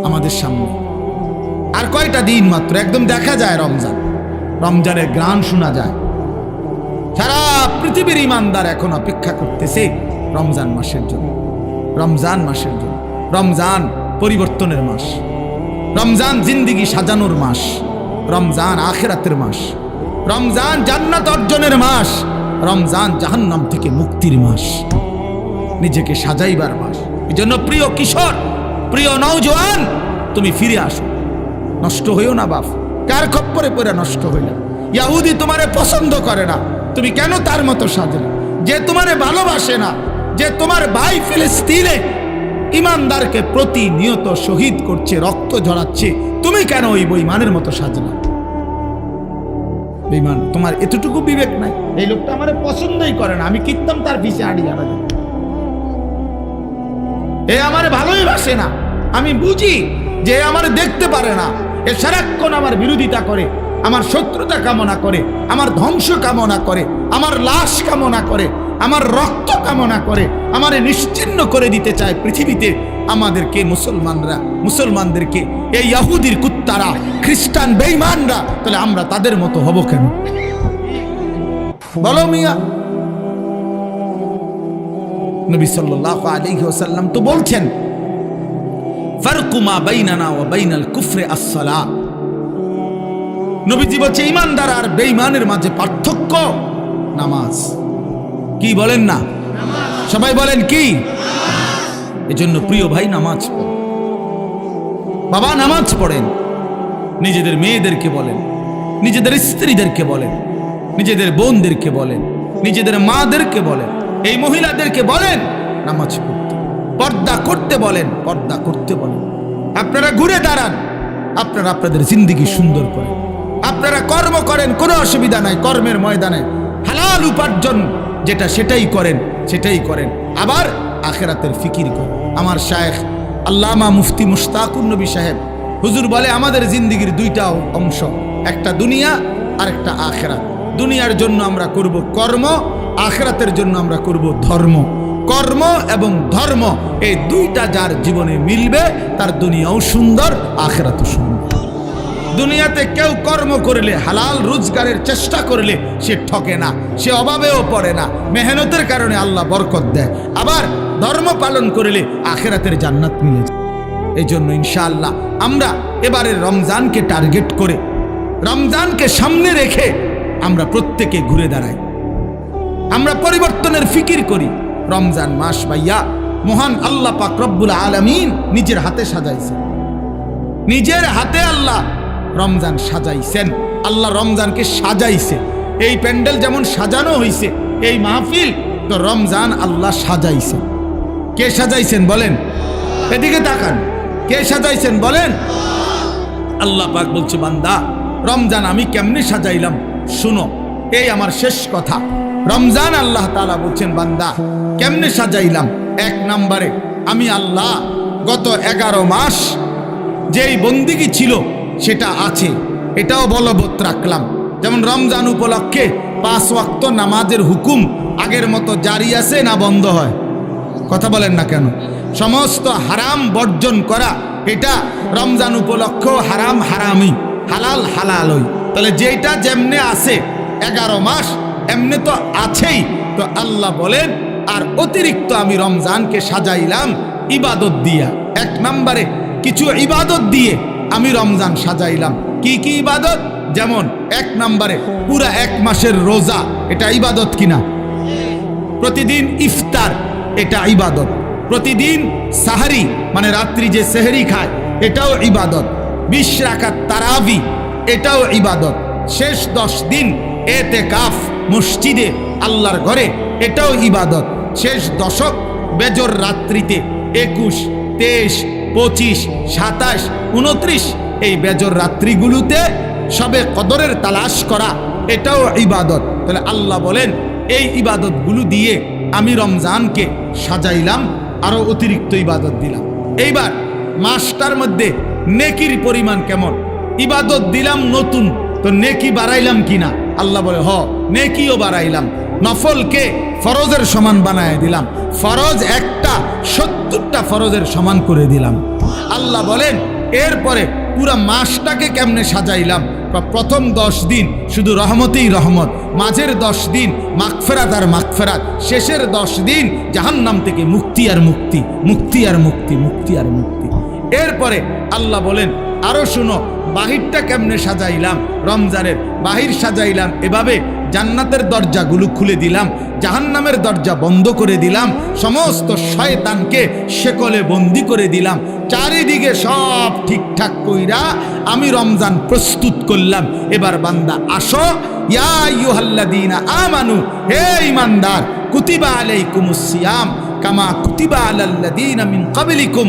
আমাদের সামনে। আর কয়টা দিন মাত্র, একদম দেখা যায় রমজান, রমজানের গ্রান শোনা যায়। সারা পৃথিবীর ইমানদার এখন অপেক্ষা করতেছে রমজান মাসের জন্য, রমজান মাসের জন্য। রমজান পরিবর্তনের মাস, রমজান জিন্দিগি সাজানোর মাস, রমজান আখিরাতের মাস, রমজান জান্নাত অর্জনের মাস, রমজান জাহান্নাম থেকে মুক্তির মাস, নিজেকে সাজাইবার মাস। এই জন্য প্রিয় কিশোর, প্রিয় নওজোয়ান, তুমি ফিরে আসো, নষ্ট হইও না বাপ। কার খপ্পরে পড়ে নষ্ট হইল? ইহুদি তোমারে পছন্দ করে না, তুমি কেন তার মতো সাজলে? যে তোমারে ভালোবাসে না, যে তোমার ভাই ফিলিস্তিনে ইমানদারকে প্রতিনিয়ত শহীদ করছে, রক্ত ঝরাচ্ছে, তুমি কেন ওই বেঈমানের মতো সাজলা? বেঈমান, তোমার এতটুকু বিবেক নাই? এই লোকটা আমারে পছন্দই করে না, আমি কিত্তাম তার পিছে আড়ি আড়া, এ আমারে ভালোই বাসে না, আমি বুঝি যে আমারে দেখতে পারে না, এ সারাক্ষণ আমার বিরোধিতা করে, আমার শত্রুতা কামনা করে, আমার ধ্বংস কামনা করে, আমার লাশ কামনা করে, আমার রক্ত কামনা করে, আমারে নিশ্চিহ্ন করে দিতে চায় পৃথিবীতে। আমাদেরকে মুসলমানরা, মুসলমানদেরকে এই ইহুদির কুত্তারা, খ্রিস্টান বেঈমানরা, তাহলে আমরা তাদের মতো হব কেন? বলো মিয়া। নবী সাল্লাল্লাহু আলাইহি ওয়াসাল্লাম তো বলছেন, ফারকু মা বাইনানা ওয়া বাইনাল কুফরি আস-সালাহ। নবীজি বলছে ঈমানদার আর বেঈমানের মাঝে পার্থক্য নামাজ। কি বলেন না? সবাই বলেন কি? এজন্য প্রিয় ভাই, নামাজ পড়েন বাবা, নামাজ পড়েন। নিজেদের মেয়েদেরকে বলেন, নিজেদের স্ত্রীদেরকে বলেন, নিজেদের বোনদেরকে বলেন, নিজেদের মাদেরকে বলেন, এই মহিলাদেরকে বলেন নামাজ পড়তে, পর্দা করতে বলেন, পর্দা করতে বলেন। আপনারা ঘুরে দাঁড়ান, আপনারা আপনাদের জিন্দেগি সুন্দর করেন, আপনারা কর্ম করেন, কোনো অসুবিধা নাই, কর্মের ময়দানে হালাল উপার্জন যেটা সেটাই করেন, সেটাই করেন। আবার আখিরাতের ফিকির করেন। আমার শায়েখ আল্লামা মুফতি মুশতাকুর নবী সাহেব হুজুর বলে, আমাদের জিন্দেগির দুইটা অংশ, একটা দুনিয়া আর একটা আখিরাত। দুনিয়ার জন্য আমরা করব কর্ম, আখিরাতের জন্য আমরা করব ধর্ম। কর্ম এবং ধর্ম এই দুইটা যার জীবনে মিলবে, তার দুনিয়াও সুন্দর, আখিরাতও সুন্দর। দুনিয়াতে কেউ কর্ম করলে, হালাল রোজগারের চেষ্টা করলে সে ঠকে না, সে অভাবেও পড়ে না, মেহনতের কারণে আল্লাহ বরকত দেয়। আবার ধর্ম পালন করলে আখিরাতের জান্নাত মিলে যায়। এই জন্য ইনশাআল্লাহ আমরা এবারের রমজানকে টার্গেট করে, রমজানকে সামনে রেখে আমরা প্রত্যেকে ঘুরে দাঁড়াই, আমরা পরিবর্তনের ফিকির করি। রমজান মাস ভাইয়া মহান আল্লাহ পাক রব্বুল আলামিন নিজের হাতে সাজাইছে, নিজের হাতে আল্লাহ রমজান সাজাইছেন। আল্লাহ রমজানকে সাজাইছে। এই প্যান্ডেল যেমন সাজানো হয়েছে, এই মাহফিল তো রমজান আল্লাহ সাজাইছে। কে সাজাইছেন বলেন? এদিকে তাকান, কে সাজাইছেন বলেন? আল্লাহ পাক বলছে বান্দা রমজান আমি কেমনে সাজাইলাম শুনো, এই আমার শেষ কথা। রমজান আল্লাহ তাআলা বলছেন বান্দা কেমনে সাজাইলাম। এক নম্বরে আমি আল্লাহ গত 11 মাস যেই বন্দিগি ছিল সেটা আছে, এটাও বলবৎ রাখলাম। যেমন রমজান উপলক্ষে 5 ওয়াক্ত নামাজের হুকুম আগের মতো জারি আছে না বন্ধ হয়? কথা বলেন না কেন? সমস্ত হারাম বর্জন করা, এটা রমজান উপলক্ষ হারাম হারামই, হালাল হালালই। তাহলে যেটা যেমনে আছে 11 মাস এমনি তো আছেই। তো আল্লাহ বলেন আর অতিরিক্ত আমি রমজানকে সাজাইলাম ইবাদত দিয়া। এক নম্বরে কিছু ইবাদত দিয়ে আমি রমজান সাজাইলাম। কি কি ইবাদত? যেমন 1 নম্বরে পুরা 1 মাসের রোজা, এটা ইবাদত কিনা? প্রতিদিন ইফতার, এটা ইবাদত। প্রতিদিন সাহারি মানে রাত্রি যে সেহরি খায়, এটাও ইবাদত। 20 রাকাত তারাবি, এটাও ইবাদত। শেষ 10 দিন এতেকাফ মসজিদে আল্লাহর ঘরে, এটাও ইবাদত। শেষ দশক বেজর রাত্রিতে 21, 23, 25, 27, 29 এই বেজর রাত্রিগুলোতে সবে কদরের তালাশ করা, এটাও ইবাদত। তাহলে আল্লাহ বলেন এই ইবাদতগুলো দিয়ে আমি রমজানকে সাজাইলাম, আরো অতিরিক্ত ইবাদত দিলাম। এইবার মাসটার মধ্যে নেকির পরিমাণ কেমন? ইবাদত দিলাম নতুন, তো নেকি বাড়াইলাম কিনা? আল্লাহ বলে হ, নেকিও বাড়াইলাম। নফলকে ফরজের সমান বানায় দিলাম। ফরজ একটা 70টা ফরজের সমান করে দিলাম। আল্লাহ বলেন এরপরে পুরা মাসটাকে কেমনে সাজাইলাম। প্রথম 10 দিন শুধু রহমতেই রহমত, মাঝের 10 দিন মাগফিরাত আর মাগফিরাত, শেষের 10 দিন জাহান্নাম থেকে মুক্তি আর মুক্তি, মুক্তি আর মুক্তি, মুক্তি আর মুক্তি। এরপরে আল্লাহ বলেন আরো শুনো, বাহিরটা কেমনে সাজাইলাম। রমজানের বাহির সাজাইলাম এভাবে, জান্নাতের দরজাগুলো খুলে দিলাম, জাহান্নামের দরজা বন্ধ করে দিলাম, সমস্ত শয়তানকে শেকলে বন্দি করে দিলাম। চারিদিকে সব ঠিকঠাক কইরা আমি রমজান প্রস্তুত করলাম। এবার বান্দা আসো, ইয়া আইয়ুহাল্লাযীনা আমানু, হে ঈমানদার, কুতিবা আলাইকুমুস সিয়াম কামা কুতিবা আলাল্লাযীনা মিন ক্বাবলিকুম,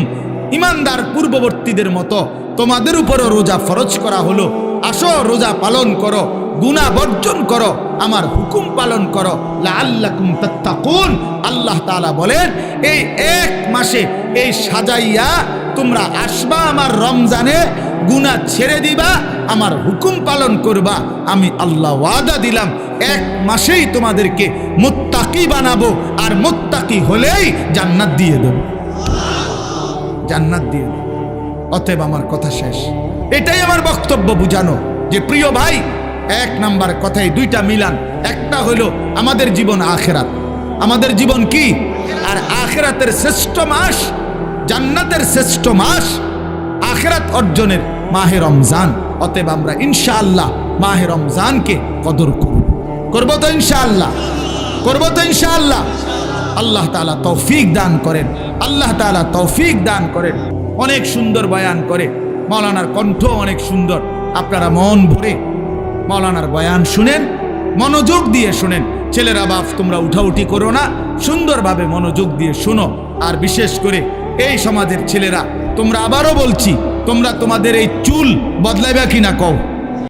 ঈমানদার পূর্ববর্তীদের মতো তোমাদের উপরও রোজা ফরজ করা হলো। আসো রোজা পালন করো, গুনাহ বর্জন করো, আমার হুকুম পালন করো, লাআল্লাকুম তাত্তাকুন। আল্লাহ তাআলা বলেন এই 1 মাসে এই সাজাইয়া তোমরা আসবা আমার রমজানে, গুনাহ ছেড়ে দিবা, আমার হুকুম পালন করবা। আমি আল্লাহ ওয়াদা দিলাম 1 মাসেই তোমাদেরকে মুত্তাকি বানাবো, আর মুত্তাকি হলেই জান্নাত দিয়ে দেব, জান্নাত দিয়ে দেব। অতএব আমার কথা শেষ। এটাই আমার বক্তব্য বুঝানো যে প্রিয় ভাই, 1 নাম্বার কথায় 2টা মিলান। একটা হলো আমাদের জীবন আখিরাত। আমাদের জীবন কি? আর আখিরাতের শ্রেষ্ঠ মাস, জান্নাতের শ্রেষ্ঠ মাস, আখিরাত অর্জনের মাহে রমজান। অতএব আমরা ইনশাআল্লাহ মাহে রমজানকে কদর করব। করব তো ইনশাআল্লাহ? করব তো ইনশাআল্লাহ? আল্লাহ তাআলা তৌফিক দান করেন, আল্লাহ তাআলা তৌফিক দান করেন। অনেক সুন্দর বয়ান করে মাওলানার কণ্ঠ, অনেক সুন্দর। আপনারা মন ভরে মাওলানার বয়ান শুনেন, মনোযোগ দিয়ে শুনেন। ছেলেরা বাপ তোমরা উঠাউঠি করো না, সুন্দরভাবে মনোযোগ দিয়ে শোনো। আর বিশেষ করে এই সমাজের ছেলেরা, তোমরা আবারও বলছি, তোমরা তোমাদের এই চুল বদলাইবা কিনা কও?